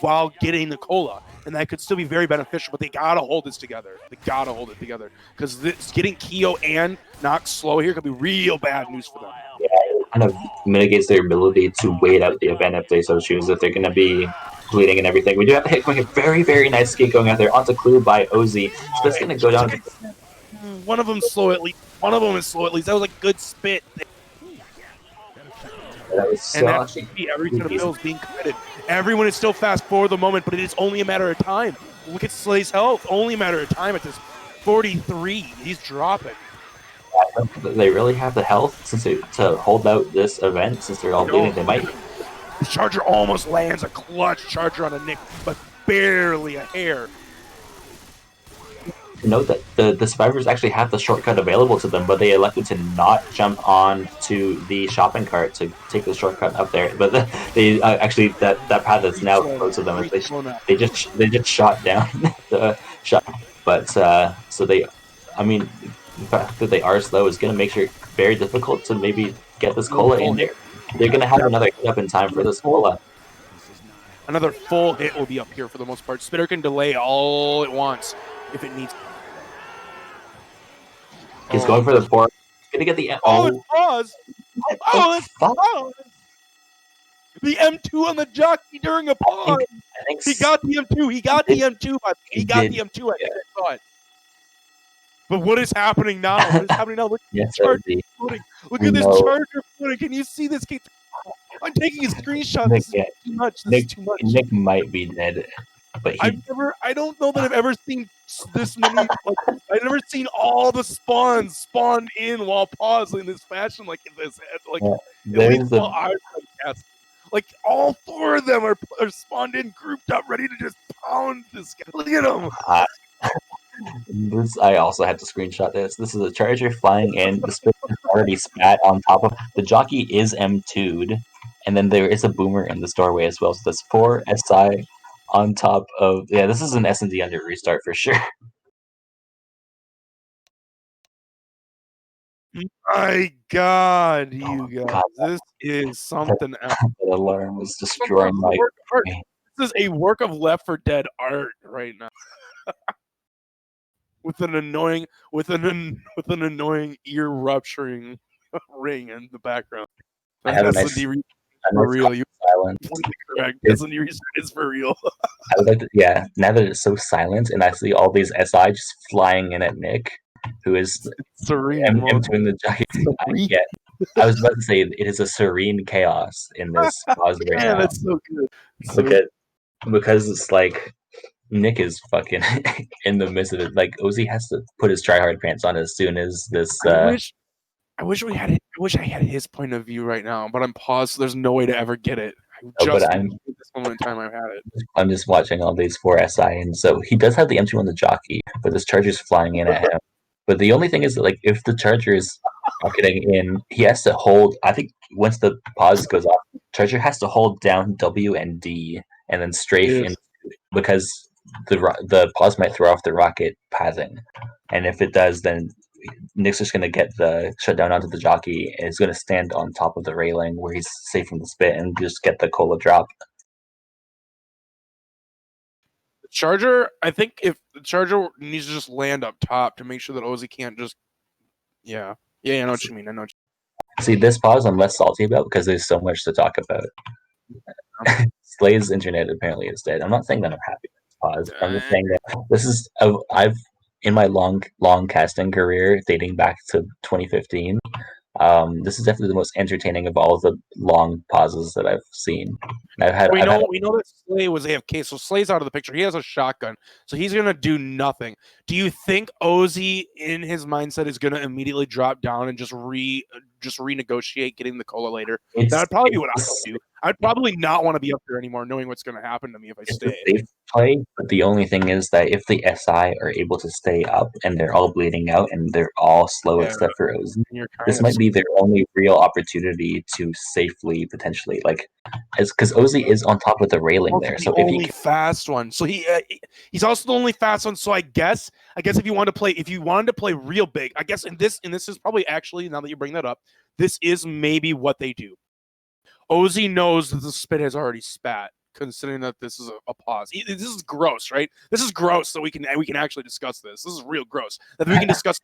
while getting the cola, and that could still be very beneficial. But they gotta hold this together. They gotta hold it together, because getting Keo and Nox slow here could be real bad news for them. Yeah, it kind of mitigates their ability to wait out the event if they so choose, if they're gonna be bleeding and everything. We do have the hit going, a very, very nice skate going out there onto Clue by Ozzy. So that's gonna go down. One of them slow at least. One of them is slow at least. That was a good spit. That was so and that's every set of pills being committed. Everyone is still fast for the moment, but it is only a matter of time. Look at Slay's health. Only a matter of time at this 43. He's dropping. They really have the health to hold out this event since they're all bleeding. They might. The charger almost lands a clutch charger on a Nick, but barely a hair. Note that the survivors actually have the shortcut available to them, but they elected to not jump on to the shopping cart to take the shortcut up there. But they actually that path is now closed to them. They just shot down the shot. But so they, I mean, the fact that they are slow is going to make it very difficult to maybe get this cola in there. They're going to have another hit up in time for this cola. Another full hit will be up here for the most part. Spitter can delay all it wants if it needs. He's going for the four. He's gonna get the it's pause. It's pause. The M2 on the jockey during a pause. I think he got the M2. He got the M2. He got the M2. I saw it. But what is happening now? What is happening now? Look at yes, this charger footing. Look at this charger footing. Can you see this? I'm taking a screenshot. This is too much. This is too much. Nick might be dead. But I don't know that I've ever seen this many. I've never seen all the spawns spawned in while pausing in this fashion, like in this. Like, like all 4 of them are spawned in, grouped up, ready to just pound this guy. Look at him. I also had to screenshot this. This is a charger flying in. The spit is already spat on top of the jockey. Is M2'd, and then there is a boomer in this doorway as well. So there's 4 SI. On top of this is an S&D under restart for sure. My God, you guys, this is something else. That alarm is destroying my. This is a work of Left 4 Dead art right now. with an annoying ear rupturing ring in the background. I have a nice. For real, you silent. Correct. It's for real. I would like to, now that it's so silent, and I see all these SI just flying in at Nick, who is serene. M2 the giant. I was about to say it is a serene chaos in this pause right now. That's so good. Because it's like Nick is fucking in the midst of it. Like Ozzy has to put his tryhard pants on as soon as this. I wish I had his point of view right now, but I'm paused, so there's no way to ever get it. This moment in time I've had it. I'm just watching all these 4 SI, and so he does have the M2 on the jockey, but this charger's flying in at him. But the only thing is that, like, if the charger is getting in, he has to hold. I think once the pause goes off, charger has to hold down W and D and then strafe in, because the pause might throw off the rocket pathing, and if it does, then Nick's just going to get the shutdown onto the jockey, and he's going to stand on top of the railing where he's safe from the spit and just get the cola drop. The charger, I think if the charger needs to just land up top to make sure that Ozzy can't just. Yeah, I know what you mean. See, this pause I'm less salty about because there's so much to talk about. Slay's internet apparently is dead. I'm not saying that I'm happy with this pause. I'm just saying that this is I've in my long casting career dating back to 2015. This is definitely the most entertaining of all of the long pauses that I've seen. We know that Slay was AFK, so Slay's out of the picture. He has a shotgun, so he's gonna do nothing. Do you think Ozzy, in his mindset, is gonna immediately drop down and just renegotiate getting the cola later? That'd probably be what I would do. I'd probably not want to be up there anymore, knowing what's going to happen to me if I stay. It's a safe play, but the only thing is that if the SI are able to stay up and they're all bleeding out and they're all slow except for Ozzy, this might be their only real opportunity to safely potentially, because Ozzy is on top of the railing there. So if he fast one, so he's also the only fast one. So I guess if you wanted to play real big, I guess, and this is probably actually, now that you bring that up, this is maybe what they do. Ozzy knows that the spit has already spat, considering that this is a pause. This is gross, right? This is gross that we can actually discuss this. This is real gross that we can discuss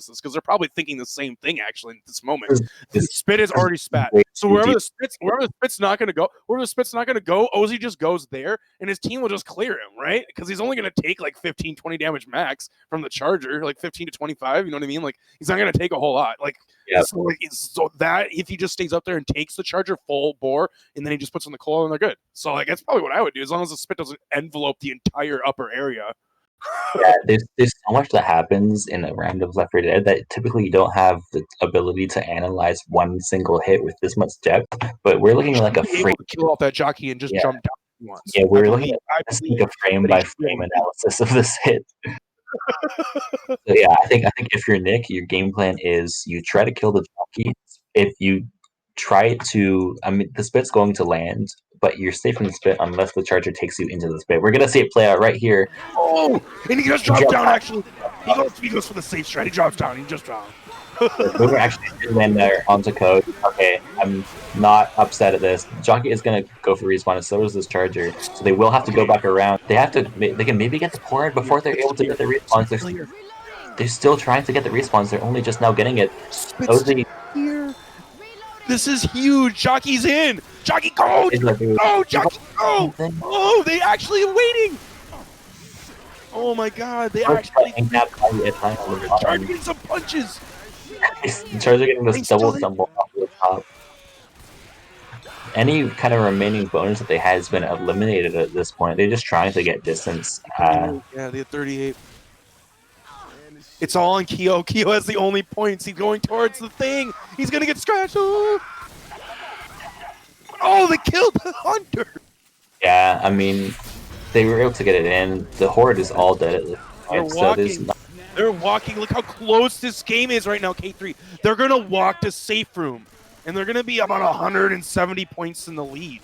this because they're probably thinking the same thing actually in this moment. The spit is already spat. So wherever the spit's not going to go, Ozzy just goes there and his team will just clear him, right? Because he's only going to take like 15, 20 damage max from the charger, like 15 to 25. You know what I mean? Like he's not going to take a whole lot. So that if he just stays up there and takes the charger full bore and then he just puts on the cola and they're good. So that's probably what I would do as long as the spit doesn't envelope the entire upper area. There's so much that happens in a round of Left 4 Dead that typically you don't have the ability to analyze one single hit with this much depth. But we're looking like a freak to kill off that jockey and just jump down. wants. Yeah, we're looking at I this believe like a frame that he by should be frame able to. analysis of this hit. So yeah, I think if you're Nick, your game plan is you try to kill the jockey. If you try to, I mean, the spit's going to land, but you're safe from the spit unless the charger takes you into the spit. We're gonna see it play out right here. Oh, and he just He drops drops down. down. Actually, he goes for the safe strat. He drops down. He just dropped. The boomer actually did land there onto code. Okay, I'm not upset at this. Jockey is gonna go for respawn, and so is this charger. So they will have to go back around. They have to. They can maybe get the porn before they're able to get the respawns. They're still trying to get the respawns. They're only just now getting it. Ozzy Here. This is huge. Jockey's in. Jockey, go! is like, Go, Jockey, go! Oh, they actually are waiting. Oh my God, they actually Charger getting some punches. Charger getting this He's double still in. stumble off the top. Any kind of remaining bonus that they had has been eliminated at this point. They're just trying to get distance. Yeah, they had 38. It's all on Keo. Keo has the only points. He's going towards the thing. He's gonna get scratched. Oh, they killed the hunter. Yeah, I mean, they were able to get it in. The horde is all dead at this point. So there's not. They're walking. Look how close this game is right now, K3. They're going to walk to safe room, and they're going to be about 170 points in the lead.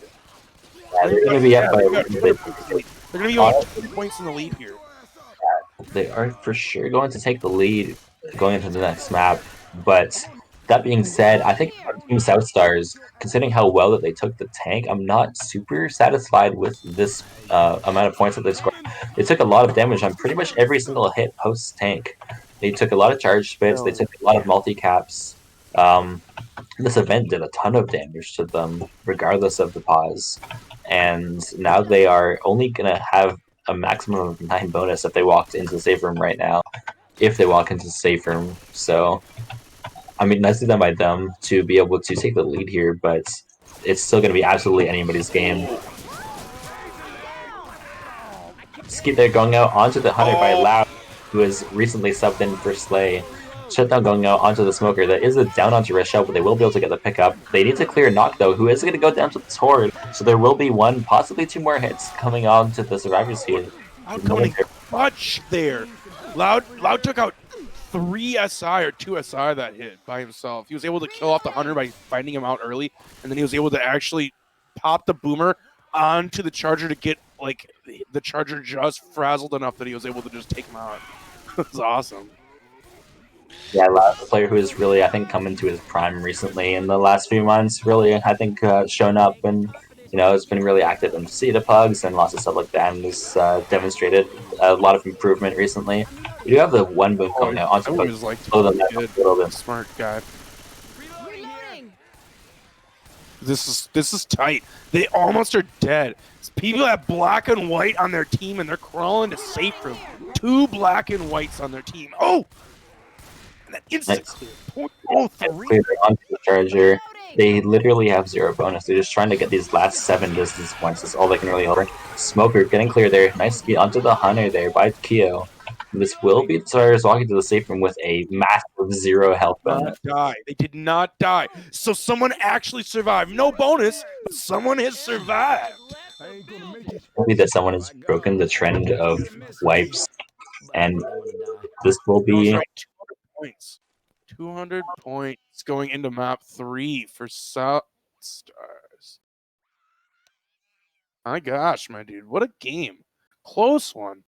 Yeah, they're going to be up by. They're going to be about 20 points in the lead here. They are for sure going to take the lead going into the next map. But that being said, I think Team South Stars, considering how well that they took the tank, I'm not super satisfied with this amount of points that they scored. They took a lot of damage on pretty much every single hit post tank. They took a lot of charge spits. They took a lot of multi caps. This event did a ton of damage to them, regardless of the pause. And now they are only gonna have a maximum of 9 bonus if they walked into the safe room right now. If they walk into the safe room, so I mean, nicely done by them to be able to take the lead here, but it's still going to be absolutely anybody's game. Skip there going out onto the Hunter by Loud, who has recently subbed in for Slay. Shutdown going out onto the Smoker. That is a down onto Rochelle, but they will be able to get the pickup. They need to clear Knock, though, who is going to go down to the Horde. So there will be 1, possibly 2 more hits coming on to the Survivors here. Loud coming clutch there. Loud took out 3 SI or 2 SI that hit by himself. He was able to kill off the Hunter by finding him out early, and then he was able to actually pop the Boomer onto the Charger to get, like, the Charger just frazzled enough that he was able to just take him out. It was awesome. Yeah, Loud's a player who has really, I think, come into his prime recently in the last few months. Really, I think, shown up and, you know, has been really active in Cedar Pugs and lots of stuff like that, and has demonstrated a lot of improvement recently. We do have the 1 boom coming out onto Pugs. Like smart guy. This is tight. They almost are dead. People have black and white on their team, and they're crawling to safe room. 2 black and whites on their team. Oh! And that instant clear. 0.03. Onto the Charger. They literally have 0 bonus. They're just trying to get these last 7 distance points. That's all they can really hold. Smoker getting clear there. Nice speed onto the Hunter there by Keo. This will be the Stars walking to the safe room with a massive 0 health bonus. They did not die. So someone actually survived. No bonus, but someone has survived. Maybe that someone has broken the trend of wipes, and this will be 200 points. 200 points going into map 3 for South Stars. My gosh, my dude, what a game! Close one.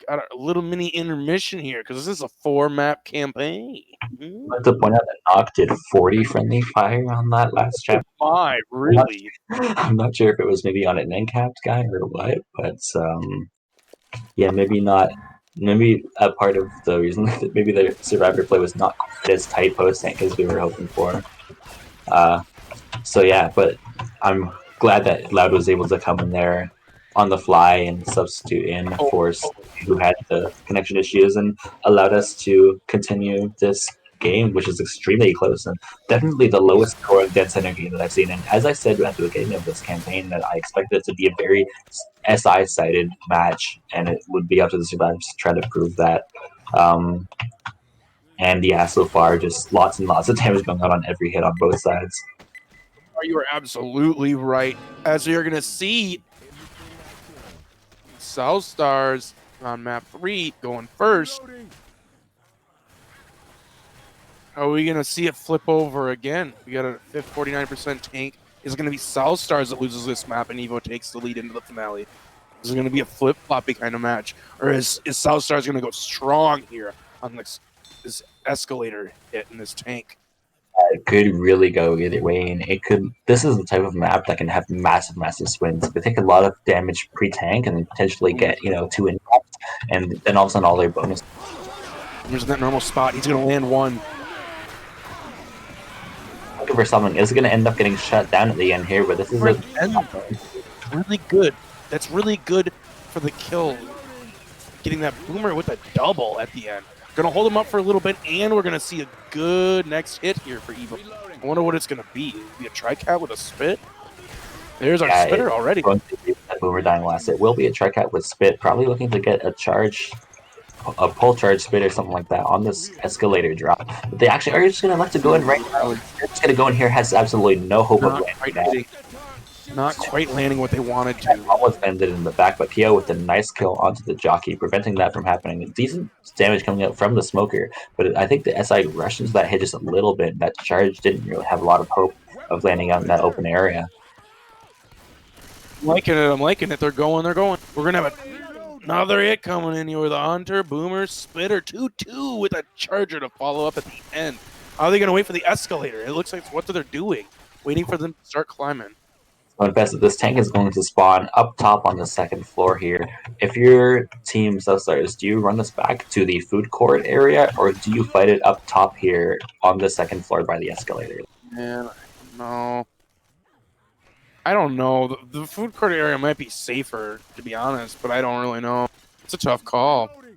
Got a little mini intermission here because this is a 4-map campaign. I'd like to point out that Nock did 40 friendly fire on that last chapter. My, really? I'm not sure if it was maybe on an end-capped guy or what, but yeah, maybe not. Maybe a part of the reason that maybe the Survivor play was not quite as tight post-tank as we were hoping for. So yeah, but I'm glad that Loud was able to come in there on the fly and substitute in Force, who had the connection issues, and allowed us to continue this game, which is extremely close and definitely the lowest scoring dead center game that I've seen. And as I said at the beginning of this campaign, that I expected it to be a very SI-sided match, and it would be up to the Survivors to try to prove that. And yeah, so far, just lots and lots of damage going on every hit on both sides. You are absolutely right. As you're going to see, South Stars on map 3 going first. Are we going to see it flip over again? We got a 49% tank. Is it going to be South Stars that loses this map and EVO takes the lead into the finale? Is it going to be a flip-floppy kind of match? Or is South Stars going to go strong here on this escalator hit in this tank? It could really go either way, and it could. This is the type of map that can have massive swings. They take a lot of damage pre-tank and potentially get 2 impacts, and then all of a sudden all their bonus. Here's that normal spot. He's going to land one. Looking for something is going to end up getting shut down at the end here, but this is really good. That's really good for the kill. Getting that boomer with a double at the end. Gonna hold him up for a little bit, and we're gonna see a good next hit here for EVO. I wonder what it's gonna be. Be a tri-cat with a spit? There's our spitter already. That boomer dying last. It will be a tri-cat with spit, probably looking to get a charge, a pull charge spit or something like that on this escalator drop. But they actually are just gonna let it go in right now. They're just gonna go in here, has absolutely no hope of landing. Not quite landing what they wanted to. Almost ended in the back, but Pio with a nice kill onto the jockey, preventing that from happening. Decent damage coming out from the smoker, but I think the SI rushed into that hit just a little bit. That charge didn't really have a lot of hope of landing out in that open area. I'm liking it. They're going. We're gonna have another hit coming in here with a hunter, boomer, spitter, 2-2 with a charger to follow up at the end. How are they gonna wait for the escalator? It looks like what they're doing, waiting for them to start climbing. Best this tank is going to spawn up top on the second floor here. If your team South Stars, do you run this back to the food court area, or do you fight it up top here on the second floor by the escalator? Man, no. I don't know. The food court area might be safer, to be honest, but I don't really know. It's a tough call. I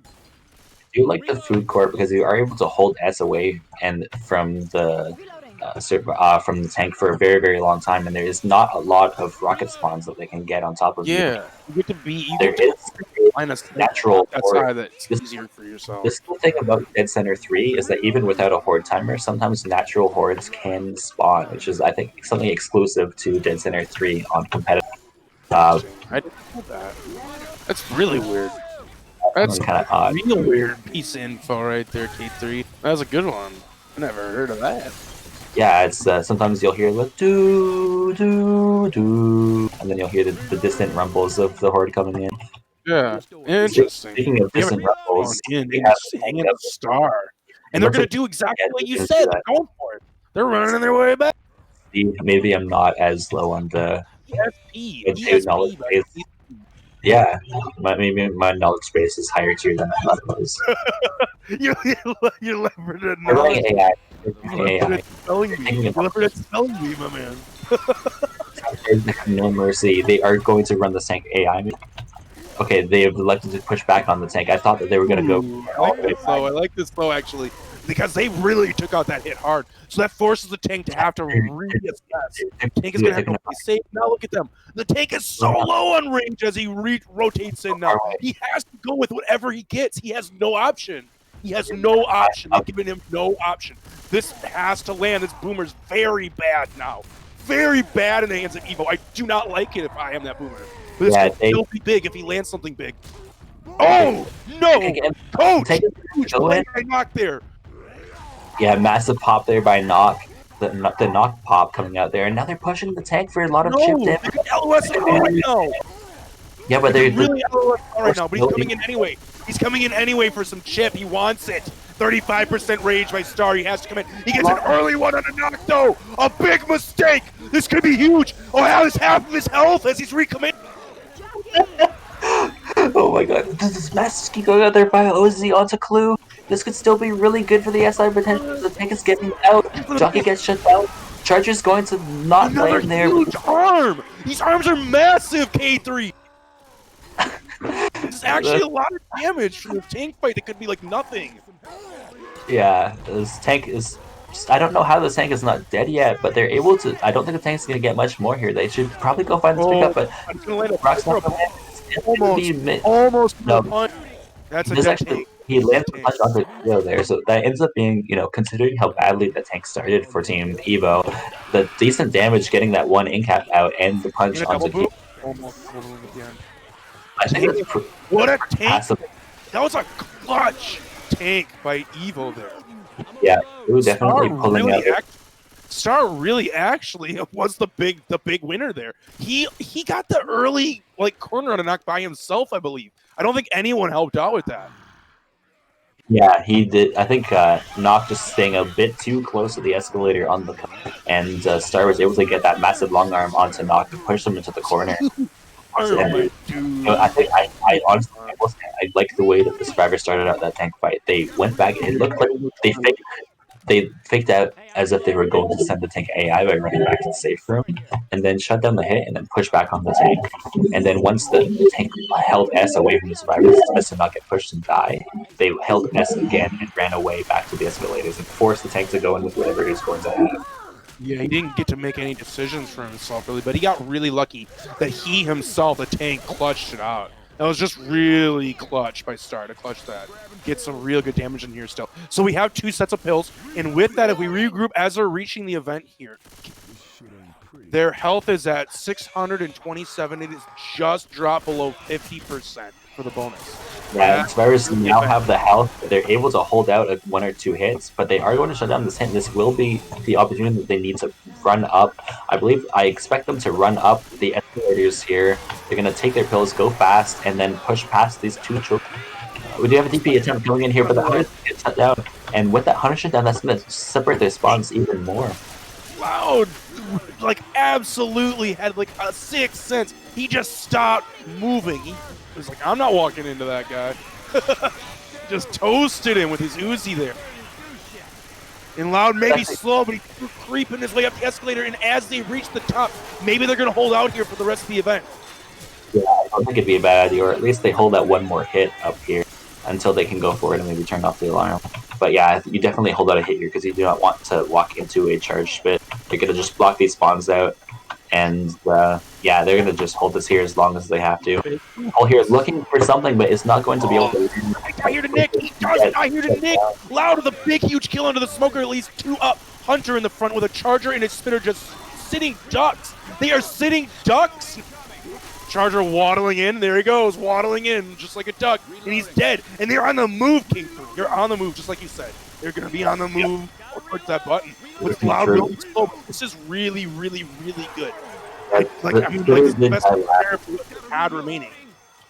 do like the food court because you are able to hold S away and from the tank for a very, very long time, and there is not a lot of rocket spawns that they can get on top of you. Yeah, you get to be. There is natural. That's why that's easier for yourself. This cool thing about Dead Center 3 is that even without a horde timer, sometimes natural hordes can spawn, which is, I think, something exclusive to Dead Center 3 on competitive. I didn't know that. That's really weird. That's kind of odd. Real weird piece of info right there, K3. That was a good one. I never heard of that. Yeah, it's sometimes you'll hear the doo doo doo, and then you'll hear the distant rumbles of the horde coming in. Yeah, interesting. Speaking of distant rumbles, they have hanging a star, and they're gonna do exactly what you said. They're going for it. They're running their way back. Maybe I'm not as low on the knowledge base. Yeah, maybe my knowledge base is higher tier than I thought it was. You're levered at knowledge. AI. You're spelling bee, my man. No mercy. They are going to run the tank AI. Okay, they have elected to push back on the tank. I thought that they were going to go all the way back. I like this though, actually, because they really took out that hit hard. So that forces the tank to have to reassess. The tank is going to have to be safe. Now look at them. The tank is so low on range as he rotates in now. He has to go with whatever he gets. He has no option. He has no option. They've given him no option. This has to land. This boomer's very bad now. Very bad in the hands of EVO. I do not like it if I am that boomer. But this could still be big if he lands something big. Oh, no! Coach! Huge play by Knock there. Yeah, massive pop there by Knock. The Knock pop coming out there. And now they're pushing the tank for a lot of chip damage. LOS right now. Yeah, but they're really LOS right now, but he's coming in anyway. He's coming in anyway for some chip. He wants it. 35% rage by Star. He has to come in. He gets an early one on a knock, though. A big mistake. This could be huge. Oh, how is half of his health as he's recommitted? Oh my god. Does this massive ski go out there by OZ onto Clue? This could still be really good for the SI potential. The tank is getting out. Jockey gets shut down. Charger's going to not land there. Huge arm. These arms are massive, K3. This is actually a lot of damage from the tank fight that could be like nothing. Yeah, this tank is... I don't know how this tank is not dead yet, but they're able to... I don't think the tank's going to get much more here. They should probably go find this pickup, but... Almost. No. That's a dead tank. he lands a punch onto EVO there, so that ends up being, considering how badly the tank started for Team EVO, the decent damage getting that one incap out and the punch onto boom. EVO. Almost double boom at the end. I think that's what a tank! passable. That was a clutch tank by EVO there. Yeah, it was definitely pulling out. Star really actually was the big winner there. He got the early corner on a knock by himself, I believe. I don't think anyone helped out with that. Yeah, he did. I think Nock just staying a bit too close to the escalator on the and Star was able to get that massive long arm onto Nock to push him into the corner. I think I honestly I like the way that the survivors started out that tank fight. They went back. It looked like they faked out as if they were going to send the tank AI by running back to the safe room, and then shut down the hit and then push back on the tank. And then once the tank held S away from the survivors to not get pushed and die, they held S again and ran away back to the escalators and forced the tank to go in with whatever he was going to have. Yeah, he didn't get to make any decisions for himself, really, but he got really lucky that he himself, the tank, clutched it out. That was just really clutch by Star to clutch that. Get some real good damage in here still. So we have 2 sets of pills, and with that, if we regroup as they're reaching the event here, their health is at 627. It is just dropped below 50% for the bonus. Yeah, survivors now have the health. They're able to hold out 1 or 2 hits, but they are going to shut down this hit. This will be the opportunity that they need to run up. I expect them to run up the escalators here. They're going to take their pills, go fast, and then push past these 2 children. We do have a DP attempt coming in here, but the Hunter gets shut down. And with that Hunter shut down, that's going to separate their spawns even more. Loud! Absolutely had a sixth sense. He just stopped moving. He was like, I'm not walking into that guy. Just toasted him with his Uzi there. And Loud maybe slow, but he's creeping his way up the escalator, and as they reach the top, maybe they're going to hold out here for the rest of the event. Yeah, I don't think it'd be a bad idea, or at least they hold that 1 more hit up here until they can go forward and maybe turn off the alarm. But yeah, you definitely hold out a hit here because you do not want to walk into a charge spit. You're going to just block these spawns out, and yeah, they're going to just hold this here as long as they have to. Hole here is looking for something, but it's not going to be able to. I hear to Nick. He does. I hear to Nick. Loud with a big, huge kill under the smoker. At least 2 up. Hunter in the front with a charger and his spitter just sitting ducks. They are sitting ducks. Charger waddling in. There he goes, waddling in just like a duck, and he's dead. And they're on the move, King. They're on the move, just like you said. They're going to be on the move. Push that button. With Loud really slow. This is really, really, really good. This is the best player for what they had remaining.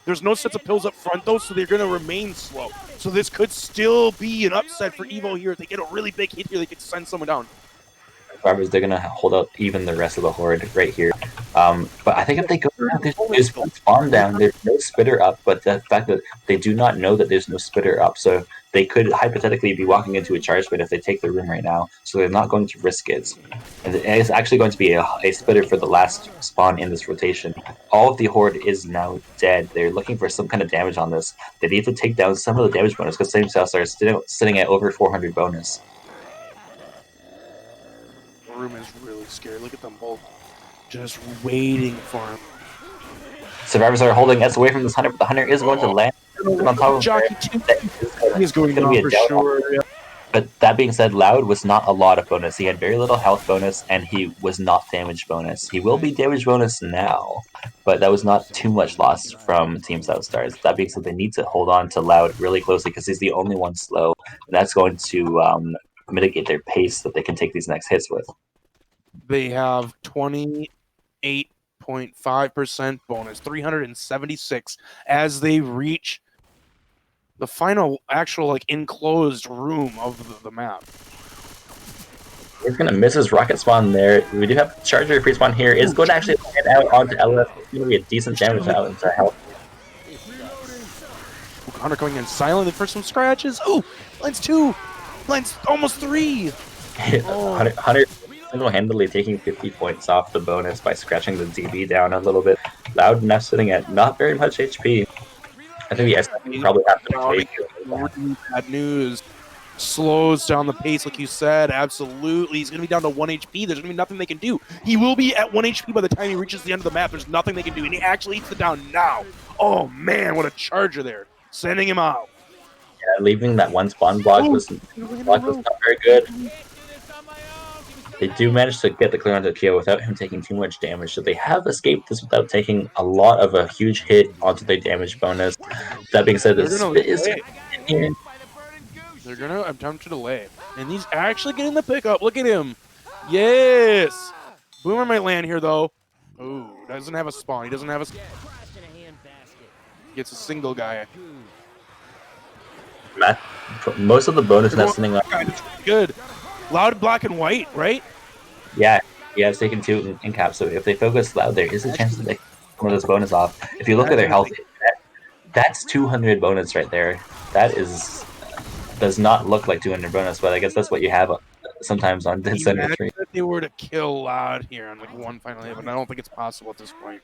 There's no sets of pills up front, though, so they're going to remain slow. So this could still be an upset for EVO here. If they get a really big hit here, they could send someone down. They're going to hold out even the rest of the horde right here. But I think if they go down, there's one spawn down, there's no spitter up, but the fact that they do not know that there's no spitter up, so they could hypothetically be walking into a charge spit if they take the room right now, so they're not going to risk it. And it's actually going to be a spitter for the last spawn in this rotation. All of the horde is now dead. They're looking for some kind of damage on this. They need to take down some of the damage bonus, because Same Cells are sitting at over 400 bonus. Room is really scary. Look at them both just waiting for him. Survivors are holding S away from this Hunter, but the Hunter is going to land on top of Jockey too. He's going to be a sure. Yeah. But that being said, Loud was not a lot of bonus. He had very little health bonus, and he was not damage bonus. He will be damage bonus now, but that was not too much loss from Team South Stars. That being said, they need to hold on to Loud really closely because he's the only one slow, and that's going to mitigate their pace that they can take these next hits with. They have 28.5% bonus, 376 as they reach the final actual enclosed room of the map. He's going to miss his rocket spawn there. We do have Charger free spawn here. It's going to actually land out onto LF. It's going to be a decent damage out into health. Hunter coming in silently for some scratches. Oh, lines 2. Lines almost 3. Hunter single-handedly taking 50 points off the bonus by scratching the DB down a little bit. Loud enough sitting at not very much HP. I think the SIP probably have to take really bad news. Slows down the pace, like you said. Absolutely. He's going to be down to 1 HP. There's going to be nothing they can do. He will be at 1 HP by the time he reaches the end of the map. There's nothing they can do, and he actually eats it down now. Oh, man, what a charger there. Sending him out. leaving that one spawn block was not very good. They do manage to get the clear onto Kyo without him taking too much damage, so they have escaped this without taking a lot of a huge hit onto their damage bonus. That being said, the spit is here. They're gonna attempt to delay, and he's actually getting the pickup. Look at him. Yes. Boomer might land here though. Oh, doesn't have a spawn. He doesn't have a. Gets a single guy. Most of the bonus nesting up. Good. Loud, black, and white, right? Yeah, it's taken 2 in cap, so if they focus Loud, there is a chance that they can some of this bonus off. If you look at their health, that's 200 bonus right there. That does not look like 200 bonus, but I guess that's what you have sometimes on Dead Center 3. If they were to kill Loud here on like one final hit, but I don't think it's possible at this point.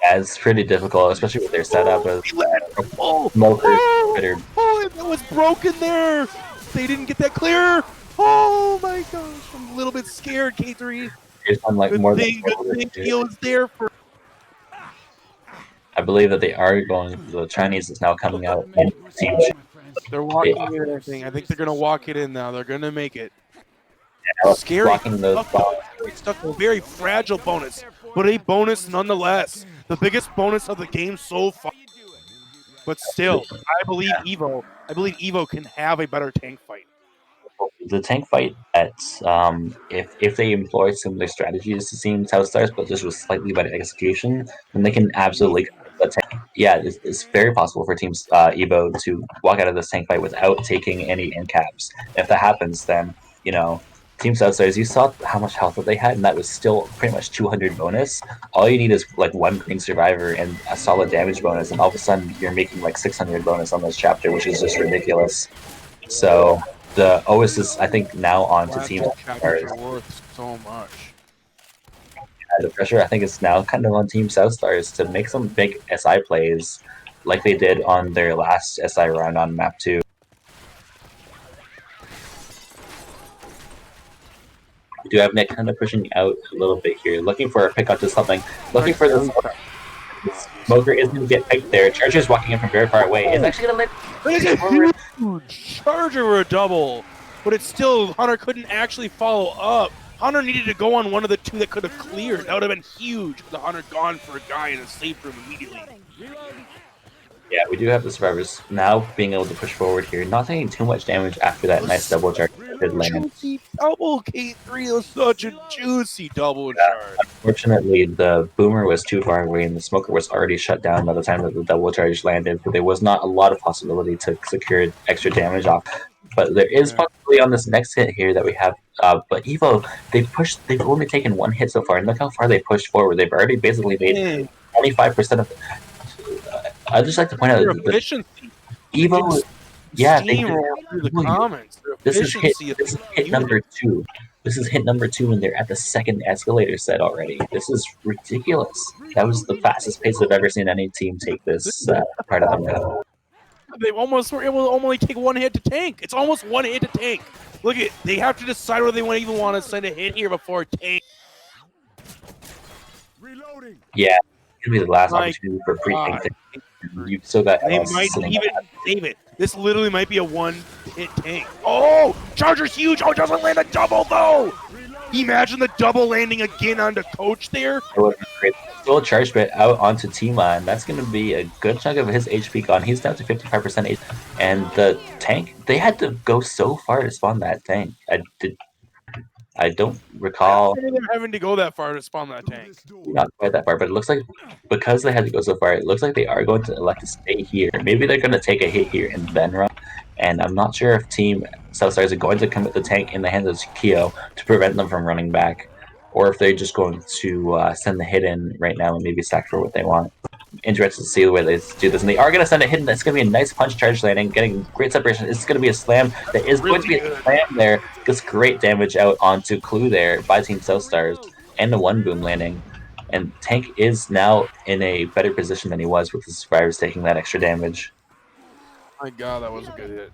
Yeah, it's pretty difficult, especially with their setup as Smoker. That was broken there. They didn't get that clear. Oh my gosh, I'm a little bit scared, K3. Good thing Keo's there for. I believe that they are going. The Chinese is now coming out. They're walking in. I think they're gonna walk it in now. They're gonna make it. Yeah, scary. Those stuck a very fragile bonus, but a bonus nonetheless. The biggest bonus of the game so far. But still, I believe EVO can have a better tank fight. The tank fight at if they employ similar strategies to Team South Stars, but just with slightly better execution, then they can absolutely. Yeah, it's very possible for Team EVO to walk out of this tank fight without taking any end caps. If that happens, then Team South Stars, you saw how much health that they had, and that was still pretty much 200 bonus. All you need is like 1 green survivor and a solid damage bonus, and all of a sudden you're making like 600 bonus on this chapter, which is just ridiculous. So the OS is, I think, now on to Team Stars. Worth so much. The pressure, I think, is now kind of on Team South Stars to make some big SI plays like they did on their last SI round on map 2. We do have Nick kind of pushing out a little bit here, looking for a pick onto something, looking for the Smoker is going to get picked there. Charger's walking in from very far away. It's actually going to let Charger for a double, but it's still, Hunter couldn't actually follow up. Hunter needed to go on one of the 2 that could have cleared. That would have been huge. The Hunter gone for a guy in a safe room immediately. Yeah, we do have the survivors now being able to push forward here, not taking too much damage after that nice double charge did land. Juicy double K3 was such a juicy double charge. Unfortunately, the Boomer was too far away and the Smoker was already shut down by the time that the double charge landed, so there was not a lot of possibility to secure extra damage off. But there is possibility on this next hit here that we have. But EVO, they've only taken 1 hit so far, and look how far they pushed forward. They've already basically made 25% of. I'd just like to point out that EVO, yeah, the comments. This is hit number 2. This is hit number 2, and they're at the 2nd escalator set already. This is ridiculous. That was the fastest pace I've ever seen any team take this part of the map. They almost were able to only take 1 hit to tank. It's almost 1 hit to tank. Look at, they have to decide whether they even want to send a hit here before tank. Reloading. Yeah, it's gonna be the last opportunity for pre-tank. You've still got. They might even save it. This literally might be a 1-hit tank. Oh, Charger's huge. Oh, doesn't land a double though. Imagine the double landing again onto Coach there. Still charge bit out onto Tima, and that's going to be a good chunk of his HP gone. He's down to 55% HP. And the tank, they had to go so far to spawn that tank. I don't recall. They're having to go that far to spawn that tank. Not quite that far, but it looks like because they had to go so far, it looks like they are going to elect to stay here. Maybe they're going to take a hit here and then run. And I'm not sure if Team South Stars are going to commit the tank in the hands of Kyo to prevent them from running back, or if they're just going to send the hit in right now and maybe stack for what they want. Interested to see the way they do this. And they are going to send a hit in. That's going to be a nice punch charge landing, getting great separation. It's going to be a slam. There is going to be a slam there. Gets great damage out onto Clue there by Team South Stars. And the 1 boom landing. And Tank is now in a better position than he was with the survivors taking that extra damage. My god, that was a good hit.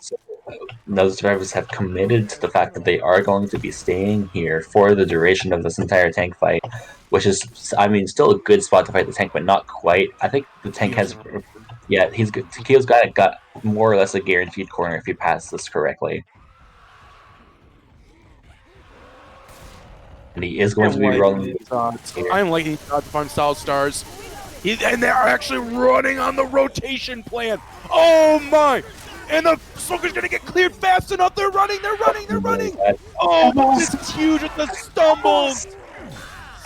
So, those survivors have committed to the fact that they are going to be staying here for the duration of this entire tank fight, which is, I mean, still a good spot to fight the tank, but not quite. I think the tank has Yeah, Kyo's got more or less a guaranteed corner if he passes this correctly. And he is going to be rolling. I'm liking these odds on South Stars. And they're actually running on the rotation plan. Oh my! And the Smoker's gonna get cleared fast enough. They're running. Oh, this is huge with the stumbles.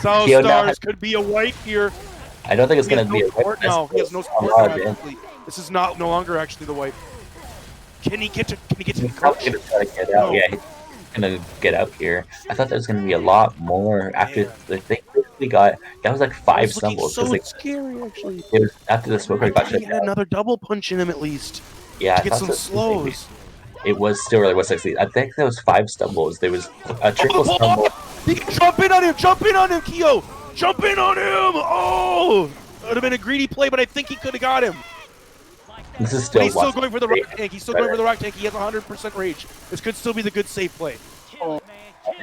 South Stars could be a wipe here. I don't think it's going to be a support now. He has no support now. Actually. This is no longer actually the wipe. Can he get to the crouch? He's probably gonna try to get out. Yeah, he's gonna get out here. I thought there was gonna be a lot more after they basically got. That was like 5 stumbles. So scary, actually. It was after the Smoker got shut down. Another double punch in him at least. Yeah, to get some slows. It was still really 160. I think there was 5 stumbles. There was a triple stumble. He can jump in on him, Kyo! Jump in on him! Oh! It would have been a greedy play, but I think he could have got him. This is still. But he's still going for the rock tank. He has 100% rage. This could still be the good safe play. You're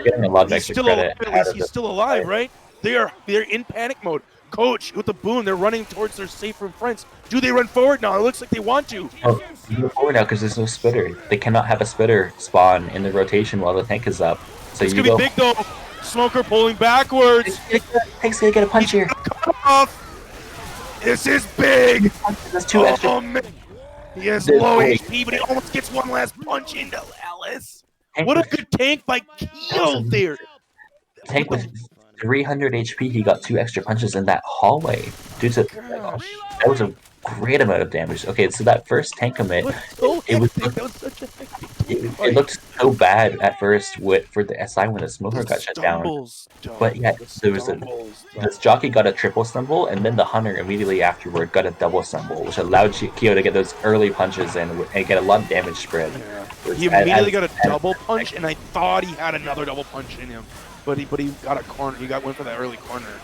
getting a lot of extra credit. At least he's still alive, right? They're in panic mode. Coach, with the boom, they're running towards their safe room friends. Do they run forward now? It looks like they want to. Oh, you go forward now because there's no spitter. They cannot have a spitter spawn in the rotation while the tank is up. So it's gonna be big though. Smoker pulling backwards. Tank's gonna get a punch here. This is big. That's 2 extra. Man. He has low HP, but he almost gets one last punch into Alice. What a good tank by Kyo there. Tank with 300 HP, he got 2 extra punches in that hallway. Due to that was a great amount of damage. Okay, so that first tank commit, it looked so bad at first for the SI when the Smoker got shut down. But yeah, there was this jockey got a triple stumble, and then the Hunter immediately afterward got a double stumble, which allowed Kyo to get those early punches in and get a lot of damage spread. Yeah. He immediately got a double punch, and I thought he had another double punch in him. But he got a corner. He went for that early corner.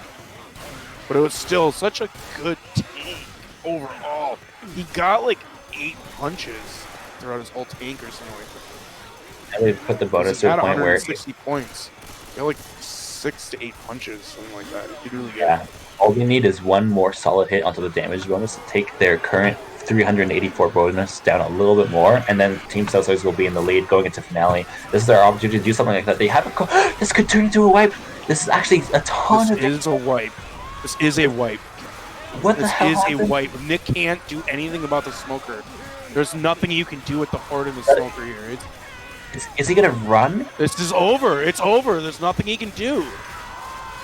But it was still such a good tank overall. He got like 8 punches throughout his whole tank or something like that. And we put the bonus to a point where 60 points. He got like 6 to 8 punches, something like that. He did really good. Yeah. All we need is one more solid hit onto the damage bonus to take their current 384 bonus down a little bit more, and then Team Southsides will be in the lead going into finale. This is their opportunity to do something like that. They have this could turn into a wipe. This is actually a ton of. This is a wipe. This is a wipe. What the hell? This is a wipe. Nick can't do anything about the Smoker. There's nothing you can do with the Horde and the Smoker here. Is he gonna run? This is over. It's over. There's nothing he can do.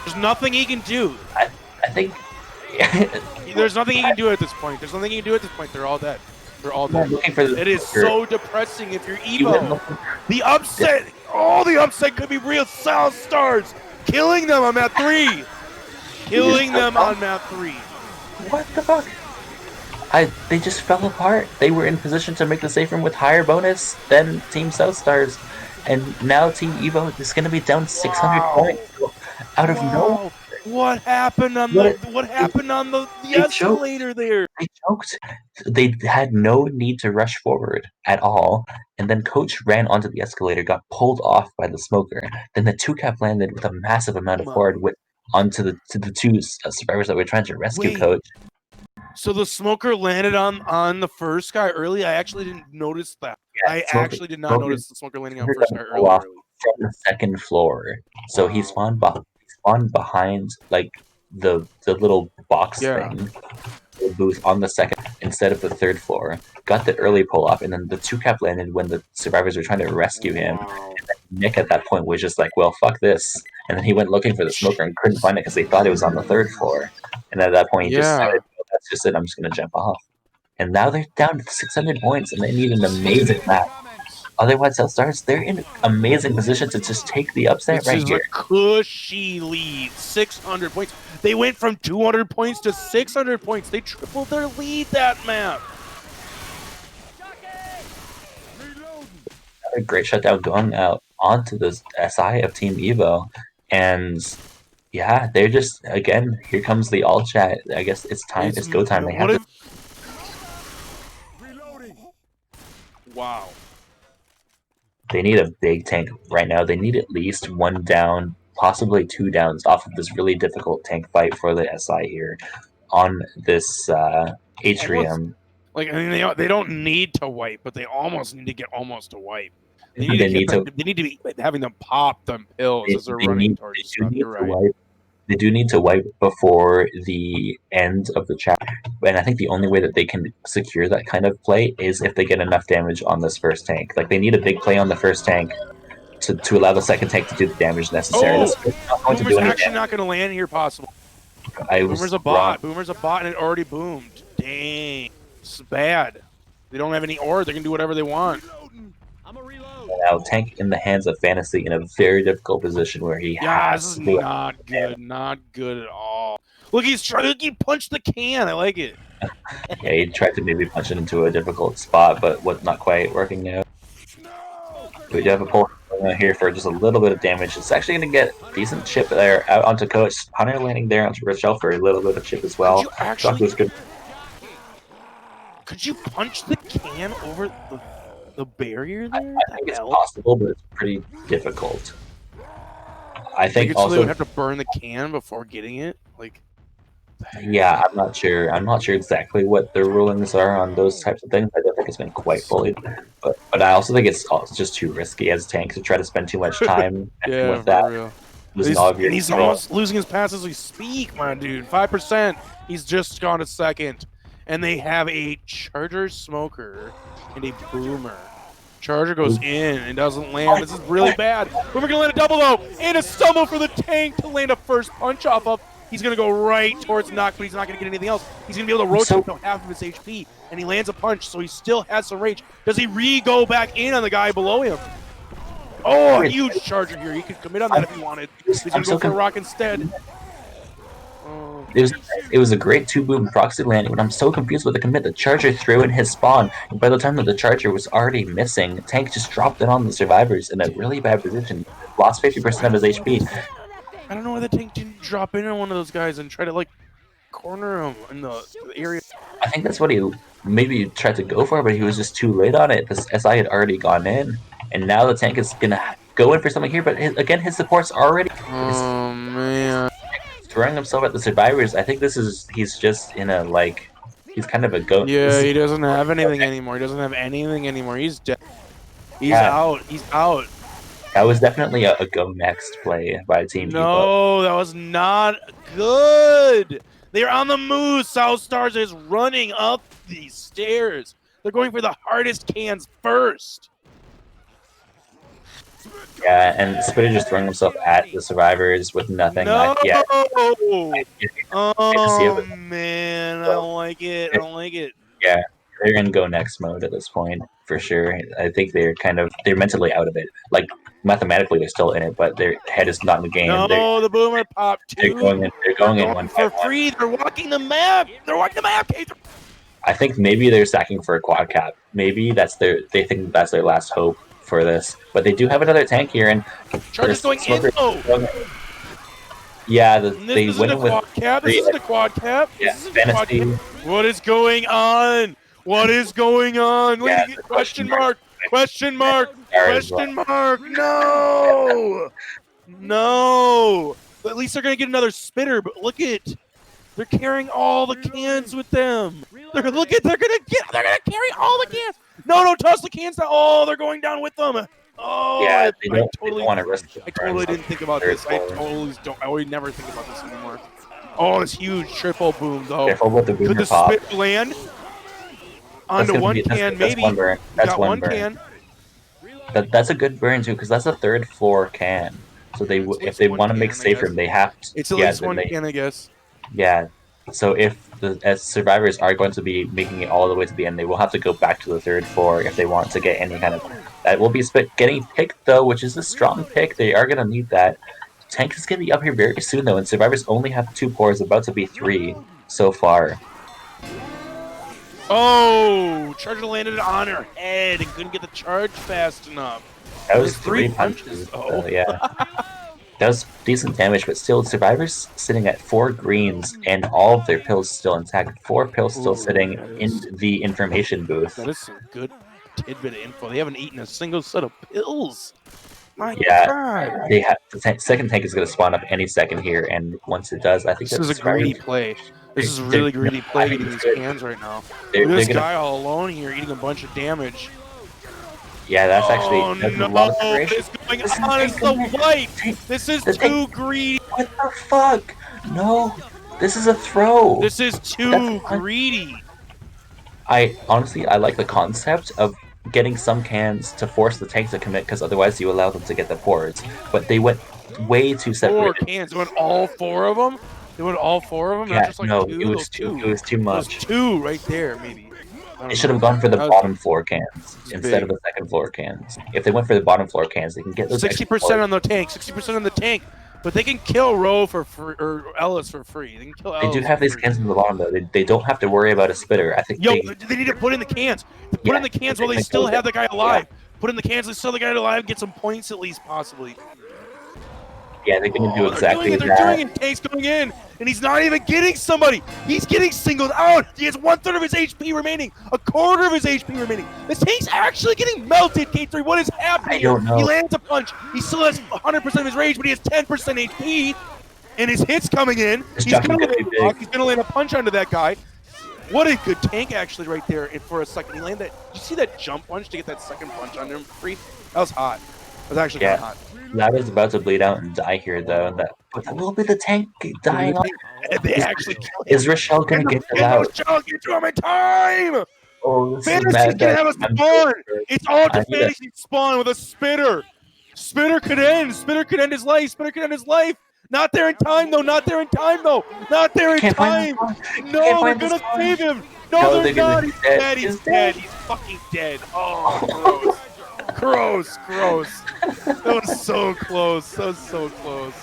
There's nothing he can do. I think. There's nothing he can do at this point. They're all dead. They're all dead. It is so depressing if you're EVO. The upset. Oh, the upset could be real. South Stars killing them on map 3. Killing them on map 3. What the fuck? They just fell apart. They were in position to make the safe room with higher bonus than Team South Stars, and now Team EVO is going to be down 600 points out of nowhere. What happened on the escalator there? They choked. They had no need to rush forward at all, and then Coach ran onto the escalator, got pulled off by the Smoker. Then the 2-cap landed with a massive amount of forward width onto the 2 survivors that were trying to rescue Coach. So the Smoker landed on the first guy early? I actually didn't notice that. Yeah, I actually did not notice the Smoker landing on first guy early. From the 2nd floor. So he spawned behind like the little box thing, the booth on the 2nd instead of the 3rd floor. Got the early pull off, and then the 2-cap landed when the survivors were trying to rescue him. And Nick at that point was just like, well, fuck this. And then he went looking for the Smoker and couldn't find it because they thought it was on the 3rd floor. And at that point he just decided, well, that's just it, I'm just gonna jump off. And now they're down to 600 points and they need an amazing map. Otherwise, South Stars, they're in amazing position to just take the upset right here. This is a cushy lead, 600 points. They went from 200 points to 600 points. They tripled their lead that map. Another great shutdown going out onto the SI of Team EVO. And yeah, they're just, again, here comes the all chat. I guess it's time, it's go time. They have to... Wow. They need a big tank right now. They need at least 1 down, possibly 2 downs off of this really difficult tank fight for the SI here on this atrium. Like, I mean, they don't need to wipe, but they almost need to get almost to wipe. They need They to need to. They need to be having them pop them pills as they're running towards They do stuff. need You're to right. wipe. They do need to wipe before the end of the chapter, and I think the only way that they can secure that kind of play is if they get enough damage on this first tank. Like they need a big play on the first tank to allow the second tank to do the damage necessary. Oh, This is not going to Boomer's do any actually damage. not going to land here. Possible. I Boomer's was a wrong. bot. Boomer's a bot, and it already boomed. Dang, this is bad. They don't have any ore. They can do whatever they want. Now, tank in the hands of Fantasy in a very difficult position where he Yeah, this has is to do not good. Not good at all. Look, he's trying. Look, he punched the can. I like it. Yeah, he tried to maybe punch it into a difficult spot, but was not quite working out. We do have a pull here for just a little bit of damage. It's actually going to get decent chip there out onto Coach. Hunter landing there onto Rochelle for a little bit of chip as well. Could you actually? Good. Could you punch the can over the barrier there? I think it's possible, but it's pretty difficult. I think also they would have to burn the can before getting it. Like, yeah, I'm not sure. I'm not sure exactly what their rulings are on those types of things. I don't think it's been quite fully, but I also think it's just too risky as a tank to try to spend too much time yeah, with that. Real. He's almost losing his pass as we speak, my dude. 5%. He's just gone to second. And they have a Charger Smoker and a Boomer. Charger goes in and doesn't land. This is really bad. Boomer gonna land a double though, and a stumble for the tank to land a first punch off of. He's gonna go right towards Knock, but he's not gonna get anything else. He's gonna be able to rotate to half of his HP, and he lands a punch, so he still has some range. Does he go back in on the guy below him? Oh, a huge charger here. He could commit on that if he wanted. He's gonna go for a rock instead. It was a great 2-boom proxy landing, but I'm so confused with the commit. The Charger threw in his spawn, and by the time that the Charger was already missing, Tank just dropped it on the survivors in a really bad position. Lost 50% of his HP. I don't know why the Tank didn't drop in on one of those guys and try to, like, corner him in the area. I think that's what he maybe tried to go for, but he was just too late on it. This SI had already gone in, and now the Tank is going to go in for something here, but his support's already... Oh, man. Throwing himself at the survivors. I think he's just in a, like, he's kind of a goat. Yeah, he doesn't have anything anymore. He doesn't have anything anymore. He's dead. He's out. He's out. That was definitely a go next play by Team EVO. No, that was not good. They're on the move. South Stars is running up these stairs. They're going for the hardest cans first. Yeah, and Spitter just throwing himself at the survivors with nothing. No! Oh, man, I don't like it. I don't like it. Yeah, they're in go next mode at this point, for sure. I think they're mentally out of it. Like, mathematically, they're still in it, but their head is not in the game. No, the Boomer popped too. They're going in one for free. They're walking the map. They're walking the map. I think maybe they're stacking for a quad cap. Maybe they think that's their last hope for this, but they do have another tank here, and Charger's going in though. Yeah, they went in with quad cap. This isn't a quad cap. Yeah, Fantasy. What is going on? What is going on? Yeah, question mark. Question mark. Question mark. No. No. But at least they're gonna get another spitter. But look at, they're carrying all the cans with them. They're gonna carry all the cans. No, don't toss the cans down. Oh, they're going down with them. Oh, yeah, they don't want to risk it. I totally didn't think about this. I totally don't. I would never think about this anymore. Oh, this huge triple boom though. Careful with the boomer pop. Could the spit land onto one can? Maybe. That's one burn. That's one burn. Can. That's a good burn too, because that's a third floor can. So if they want to make safe room, they have to. It's at least one can, I guess. Yeah. So if the survivors are going to be making it all the way to the end, they will have to go back to the third floor if they want to get any kind of... That will be getting picked, though, which is a strong pick. They are going to need that. Tank is going to be up here very soon, though, and survivors only have 2 pours, about to be 3 so far. Oh! Charger landed on her head and couldn't get the charge fast enough. That was 3 punches. Yeah. That was decent damage, but still, survivors sitting at 4 greens and all of their pills still intact. 4 pills still sitting in the information booth. That is some good tidbit of info. They haven't eaten a single set of pills. My Yeah, God. they have the second tank is going to spawn up any second here, and once it does, I think This is a that's right. greedy play. This is They're- really greedy I play think getting it's these good. cans right now. They're Look at this gonna, guy all alone here eating a bunch of damage. yeah, that's actually Oh that's a no! lot of What preparation. is going This is on? It's the wipe! This is the tank. too greedy! What the fuck? No, this is a throw. This is That's too greedy! I honestly I like the concept of getting some cans to force the tank to commit because otherwise you allow them to get the ports. But they went way too 4 separated. cans. They went all 4 of them? They went all 4 of them? Not Yeah, just like no, 2? Those it 2. was too Those much. 2 right there, maybe. I They don't should have know. gone for the That bottom floor cans was instead of big. the second floor cans. If they went for the bottom floor cans, they can get those extra 60% ports. on the tank. 60% on the tank. But they can kill Roe for free, or Ellis for free. They can kill They do Ellis have for these free. cans in the bottom though. They don't have to worry about a spitter. I think Yo, they need to put in the cans. They put in the cans while they still have the guy alive. Put in the cans, they still have the guy alive, get some points at least, possibly. Yeah, they're gonna do exactly They're that. doing it. Tank's going in, and he's not even getting somebody. He's getting singled out. He has 1/3 of his HP remaining, a quarter of his HP remaining. This Tank's actually getting melted, K3. What is happening? I don't know. He lands a punch. He still has 100% of his rage, but he has 10% HP, and his hit's coming in. This He's jumping gonna could be land a big. block. He's gonna land a punch onto that guy. What a good tank, actually, right there. And for a second, he landed that. Did you see that jump punch to get that second punch on him free? That was hot. That was actually kind of hot. Loud is about to bleed out and die here, though. But that will be the tank dying off. They actually killed Is Rochelle gonna get it out? Rochelle, get to him in time! Oh, this is Fantasy's mad. gonna have a spawn! It's all to Fantasy spawn with a spitter! Spitter could end! Spitter could end his life! Spitter could end his life! Not there in time, though! Not there in time, though! Not there in time! No, they're gonna save him! No, they're not! He's dead! He's dead! He's fucking dead! Oh, gross! Gross! That was so close! That was so close!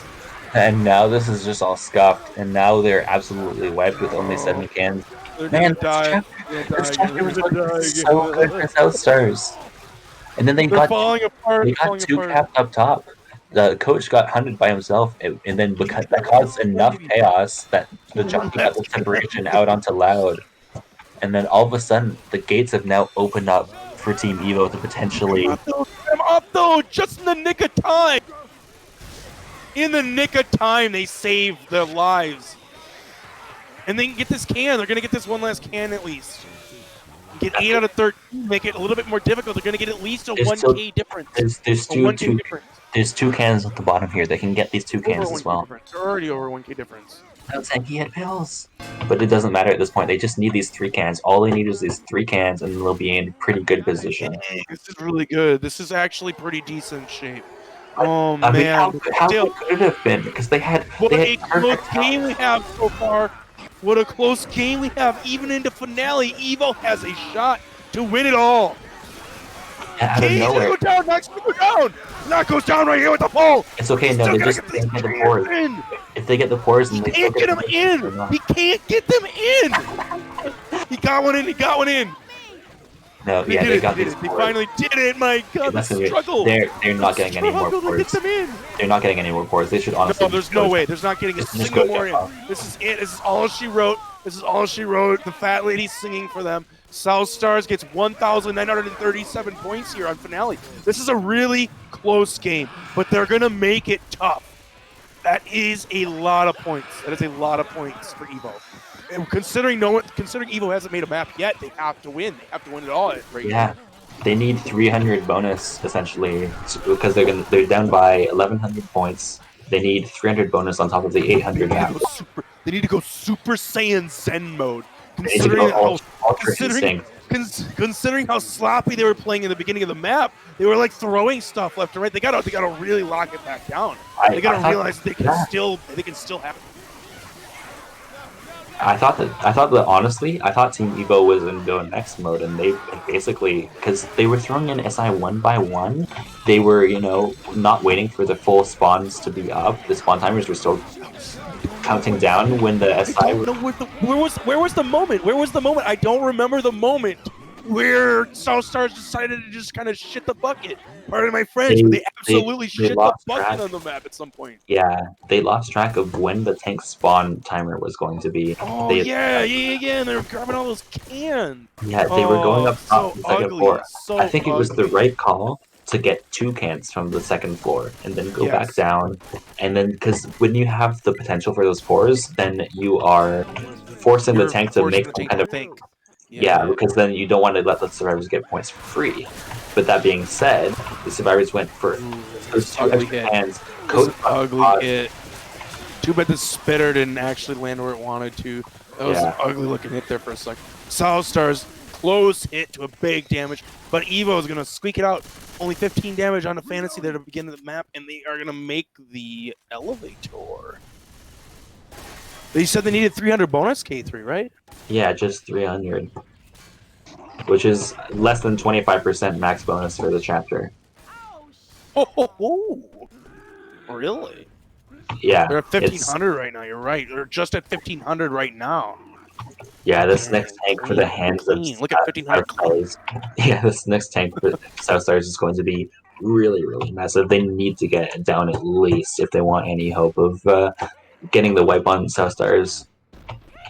And now this is just all scuffed, and now they're absolutely wiped with only 7 cans. Man, this chapter was looking so good for South Stars. And then they got falling apart. They got 2 capped up top. The coach got hunted by himself, and then because that caused enough chaos that the jockey got the separation out onto Loud. And then all of a sudden, the gates have now opened up for Team EVO to potentially. I'm up though, just in the nick of time. In the nick of time, they save their lives. And they can get this can. They're going to get this one last can at least. Get 8 out of 13, make it a little bit more difficult. They're going to get at least a 1K difference. There's 2 cans at the bottom here. They can get these 2 cans as well. They're already over 1K difference. That's like he had pills. But it doesn't matter at this point. They just need these 3 cans. All they need is these 3 cans, and they'll be in pretty good position. This is really good. This is actually pretty decent shape. Oh man, how could it have been? Because they had. What a close game we have so far. What a close game we have. Even into finale, EVO has a shot to win it all. Out of nowhere. Go down, Max, go down. Knock goes down right here with the pole. It's okay, no, they just get the pores. If they get the pores, he can't get them in. He can't get them in. He got one in. He got one in. No, yeah, they got these. They finally did it. My God, the struggle. They're not getting any more pores. They're not getting any more pores. They should honestly. No, there's no way. There's not getting a single more in. This is it. This is all she wrote. This is all she wrote. The fat lady singing for them. South Stars gets 1,937 points here on finale. This is a really close game, but they're gonna make it tough. That is a lot of points. That is a lot of points for EVO. And considering EVO hasn't made a map yet, they have to win. They have to win it all right now. They need 300 bonus essentially because they're down by 1,100 points. They need 300 bonus on top of the 800 map. They need to go Super Saiyan Zen mode. Considering how sloppy they were playing in the beginning of the map, they were like throwing stuff left and right. They gotta really lock it back down. They gotta realize they can still have it. I thought that honestly, I thought Team EVO was in Go Next mode, and they basically, because they were throwing in SI 1 by 1, they were, not waiting for the full spawns to be up. The spawn timers were still counting down when the SI. Where was the moment? Where was the moment? I don't remember the moment where South Stars decided to just kind of shit the bucket. Pardon my French, but they absolutely shit the bucket on the map at some point. Yeah, they lost track of when the tank spawn timer was going to be. Oh, yeah, and they were grabbing all those cans. Yeah, they were going up top the second floor. I think it was the right call to get 2 cans from the second floor and then go back Yes. down. And then, because when you have the potential for those 4s, then you are forcing the tank to make some kind of... think. Yeah, because then you don't want to let the survivors get points for free. But that being said, the survivors went for those 2 extra cans. Ugly hit. Too bad the spitter didn't actually land where it wanted to. That was an ugly looking hit there for a second. South Stars close hit to a big damage, but EVO is going to squeak it out. Only 15 damage on the fantasy there to begin the map, and they are going to make the elevator. They said they needed 300 bonus K3, right? Yeah, just 300. Which is less than 25% max bonus for the chapter. Oh, really? Yeah. They're at 1,500 right now, you're right. They're just at 1,500 right now. Yeah, this next tank for the hands of Look at 1,500. Yeah, this next tank for South Stars is going to be really, really massive. They need to get it down at least if they want any hope of getting the wipe on South Stars.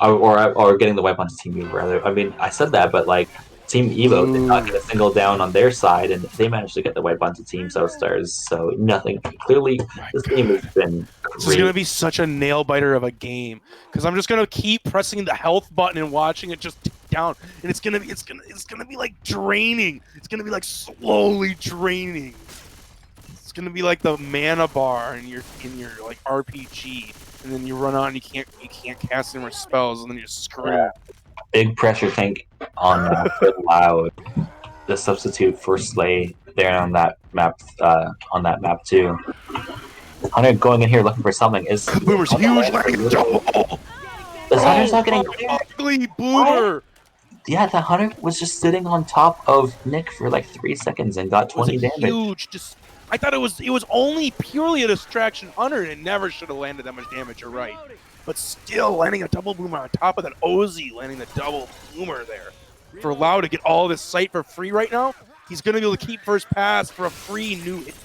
Or getting the wipe onto Team EVO, rather. I mean, I said that, but like, Team EVO did not get a single down on their side, and they managed to get the wipe onto Team South Stars, so nothing. Clearly, this game has been great. This is going to be such a nail-biter of a game, because I'm just going to keep pressing the health button and watching it just tick down, and it's going to be like draining. It's going to be like slowly draining. It's going to be like the mana bar in your like RPG. And then you run out and you can't cast any more spells, and then you're screwed. Big pressure tank on for Loud, the substitute for Slay there on that map too. Hunter going in here looking for something. Is Boomer's huge, like a double. The Hunter's not getting ugly Boomer. Yeah, the Hunter was just sitting on top of Nick for like 3 seconds and got 20 damage. Huge, I thought it was only purely a distraction Hunter, and it never should have landed that much damage, you're right. But still, landing a double boomer on top of that Ozzy, landing the double boomer there. For Lau to get all this sight for free right now, he's going to be able to keep first pass for a free new hit.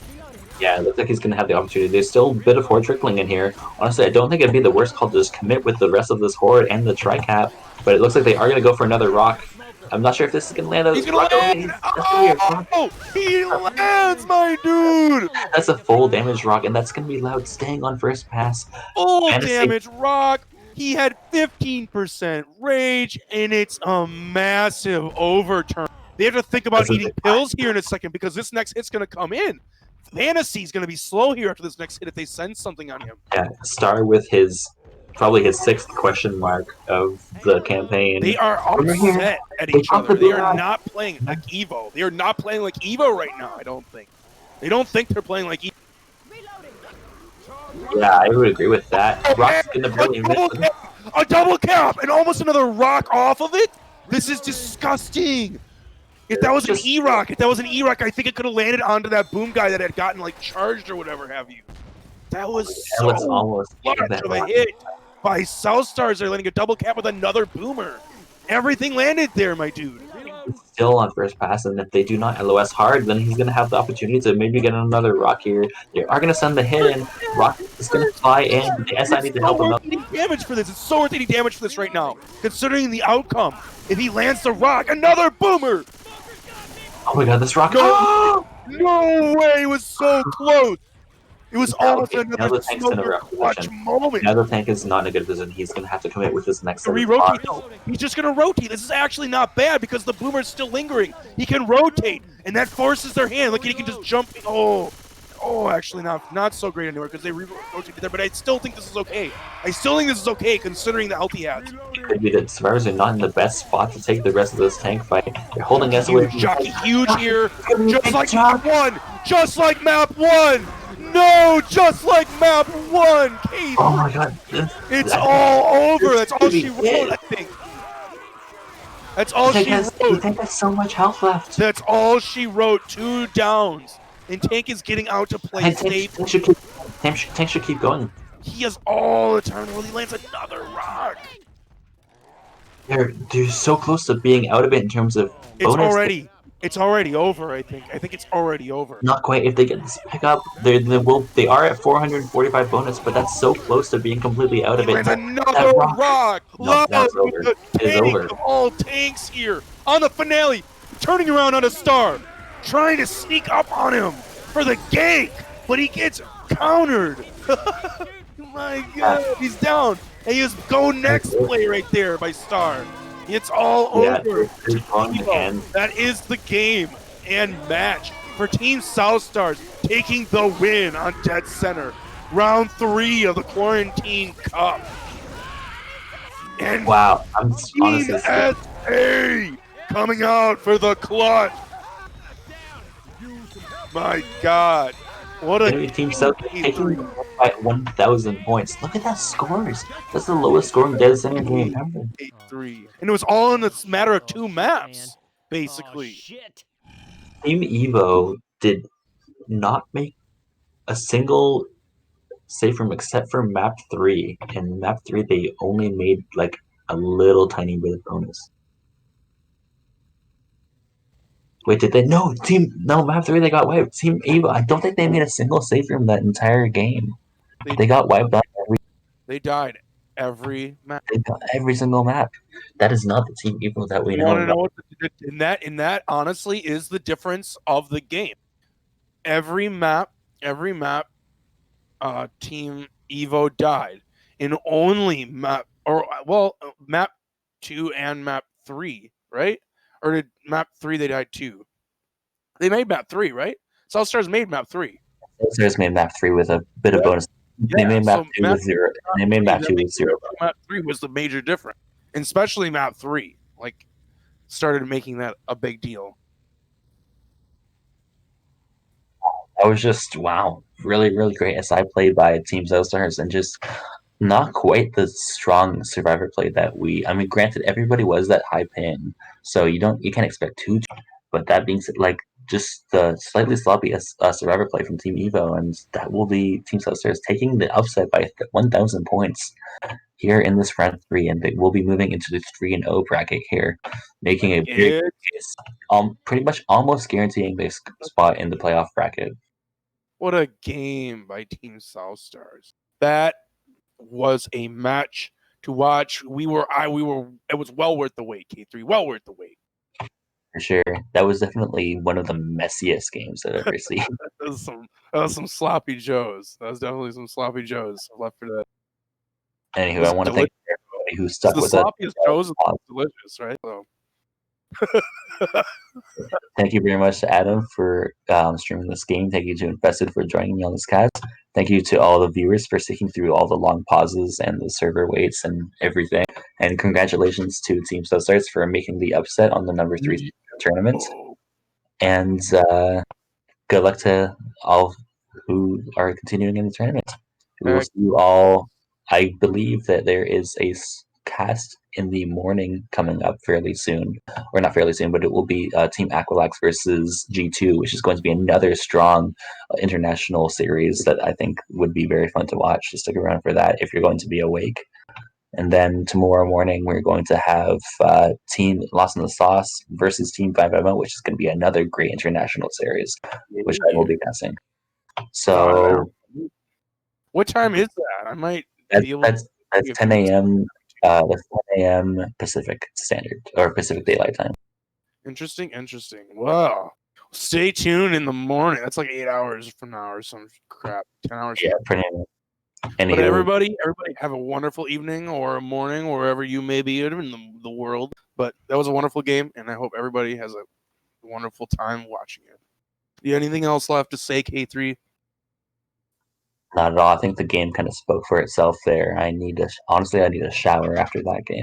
Yeah, it looks like he's going to have the opportunity. There's still a bit of horde trickling in here. Honestly, I don't think it'd be the worst call to just commit with the rest of this horde and the tri-cap, but it looks like they are going to go for another rock. I'm not sure if this is going to land. He's going to land! Oh, he lands, my dude! That's a full damage rock, and that's going to be Loud staying on first pass. Full damage rock! He had 15% rage, and it's a massive overturn. They have to think about eating pills here in a second, because this next hit's going to come in. Fantasy's going to be slow here after this next hit if they send something on him. Yeah, Star with probably his 6th question mark of the campaign. They are upset at each other. They are not playing like EVO. They are not playing like EVO right now, I don't think. They don't think they're playing like EVO. Yeah, I would agree with that. Rock's gonna really a double cap and almost another rock off of it? This is disgusting. If that was an E-Rock, I think it could have landed onto that boom guy that had gotten like charged or whatever have you. That was so almost much of a hit by South Stars. They're landing a double cap with another boomer. Everything landed there, my dude. Still on first pass, and if they do not LOS hard, then he's going to have the opportunity to maybe get another rock here. They are going to send the hit in. Rock is going to fly in. The SI need to help him out. Damage for this. It's so worth any damage for this right now, considering the outcome. If he lands the rock, another boomer. Oh my god, this rock. No, no way. It was so close. It was almost another clutch moment. Now the tank is not in a good position. He's going to have to commit with this next rotate. He's just going to rotate. This is actually not bad because the boomer is still lingering. He can rotate, and that forces their hand. Look, he can just jump. Oh, actually not so great anywhere because they rotated there, but I still think this is okay. I still think this is okay considering the health he has. It could be that survivors are not in the best spot to take the rest of this tank fight. They're holding us away. Huge here, just like map 1. Just like map 1. No, just like map 1, Kate. Oh my god. It's all over. That's all she wrote, I think. That's all she wrote. The tank has so much health left. That's all she wrote. 2 downs. And Tank is getting out to play safe. Tank should keep going. He has all the time while he lands another rock. They're so close to being out of it in terms of bonus. It's already over, I think. I think it's already over. Not quite. If they get this pickup, they are at 445 bonus, but that's so close to being completely out of it. Another rock. No, that's over. It is over. All tanks here on the finale, turning around on a Star. trying to sneak up on him for the gank, but he gets countered. My God, he's down. And he just go next play right there by Star. It's all over. That is the game and match for Team South Stars taking the win on Dead Center. Round 3 of the Quarantine Cup. And wow, I'm honestly Team SA coming out for the clutch. My God. What a Team South taking by 1,000 points. Look at that scores. That's the lowest scoring Dead Center game ever. 8-3. And it was all in a matter of 2 maps, basically. Team EVO did not make a single save from except for map 3. And map 3 they only made like a little tiny bit of bonus. Wait, did they? No, map 3 they got wiped. Team EVO, I don't think they made a single save from that entire game. They got wiped out They died every map. They got every single map. That is not the Team EVO that we You know. want to know what in that honestly is the difference of the game. Every map, Team EVO died. In only map map 2 and map 3, right? Or did map 3 they died too? They made map 3, right? South Stars made map 3. South Stars made map 3 with a bit of bonus. They made map 2 with 0. They made map 2 with 0. Map 3 was the major difference, and especially map 3. Like, started making that a big deal. That was just wow, really, really great SI play by Team South Stars, and just not quite the strong survivor play that we. I mean, granted, everybody was that high ping, so you can't expect too. But that being said, like just the slightly sloppy survivor play from Team EVO, and that will be Team South Stars taking the upset by 1,000 points here in this round 3, and they will be moving into the 3-0 bracket here, making a big case, pretty much almost guaranteeing their spot in the playoff bracket. What a game by Team South Stars. That was a match to watch. It was well worth the wait, K3. Well worth the wait. For sure. That was definitely one of the messiest games I've ever seen. that was some sloppy joes. That was definitely some sloppy joes left for that. Anywho, I want to thank everybody who stuck with us. The sloppiest joes are delicious, right? So. Thank you very much to Adam for streaming this game. Thank you to Infested for joining me on this cast. Thank you to all the viewers for sticking through all the long pauses and the server waits and everything. And congratulations to Team South Stars for making the upset on the number 3 tournament. And good luck to all who are continuing in the tournament. We will see you all. I believe that there is a cast in the morning coming up fairly soon, or not fairly soon, but it will be Team Aqualax versus G2, which is going to be another strong international series that I think would be very fun to watch. So stick around for that if you're going to be awake. And then tomorrow morning, we're going to have Team Lost in the Sauce versus Team 5MO, which is going to be another great international series, which I will be casting. So, what time is that? I might be able that's 10 a.m. That's 10 a.m. Pacific Standard or Pacific Daylight Time. Interesting. Wow. Stay tuned in the morning. That's like 8 hours from now or some crap. 10 hours. Yeah, pretty much. But everybody have a wonderful evening or a morning wherever you may be in the world. But that was a wonderful game, and I hope everybody has a wonderful time watching it. Do you have anything else left to say, K3? Not at all. I think the game kind of spoke for itself there. I need a shower after that game.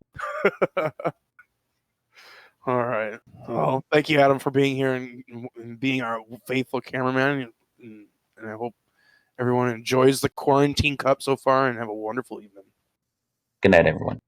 All right. Well, thank you, Adam, for being here and being our faithful cameraman. And I hope everyone enjoys the Quarantine Cup so far and have a wonderful evening. Good night, everyone.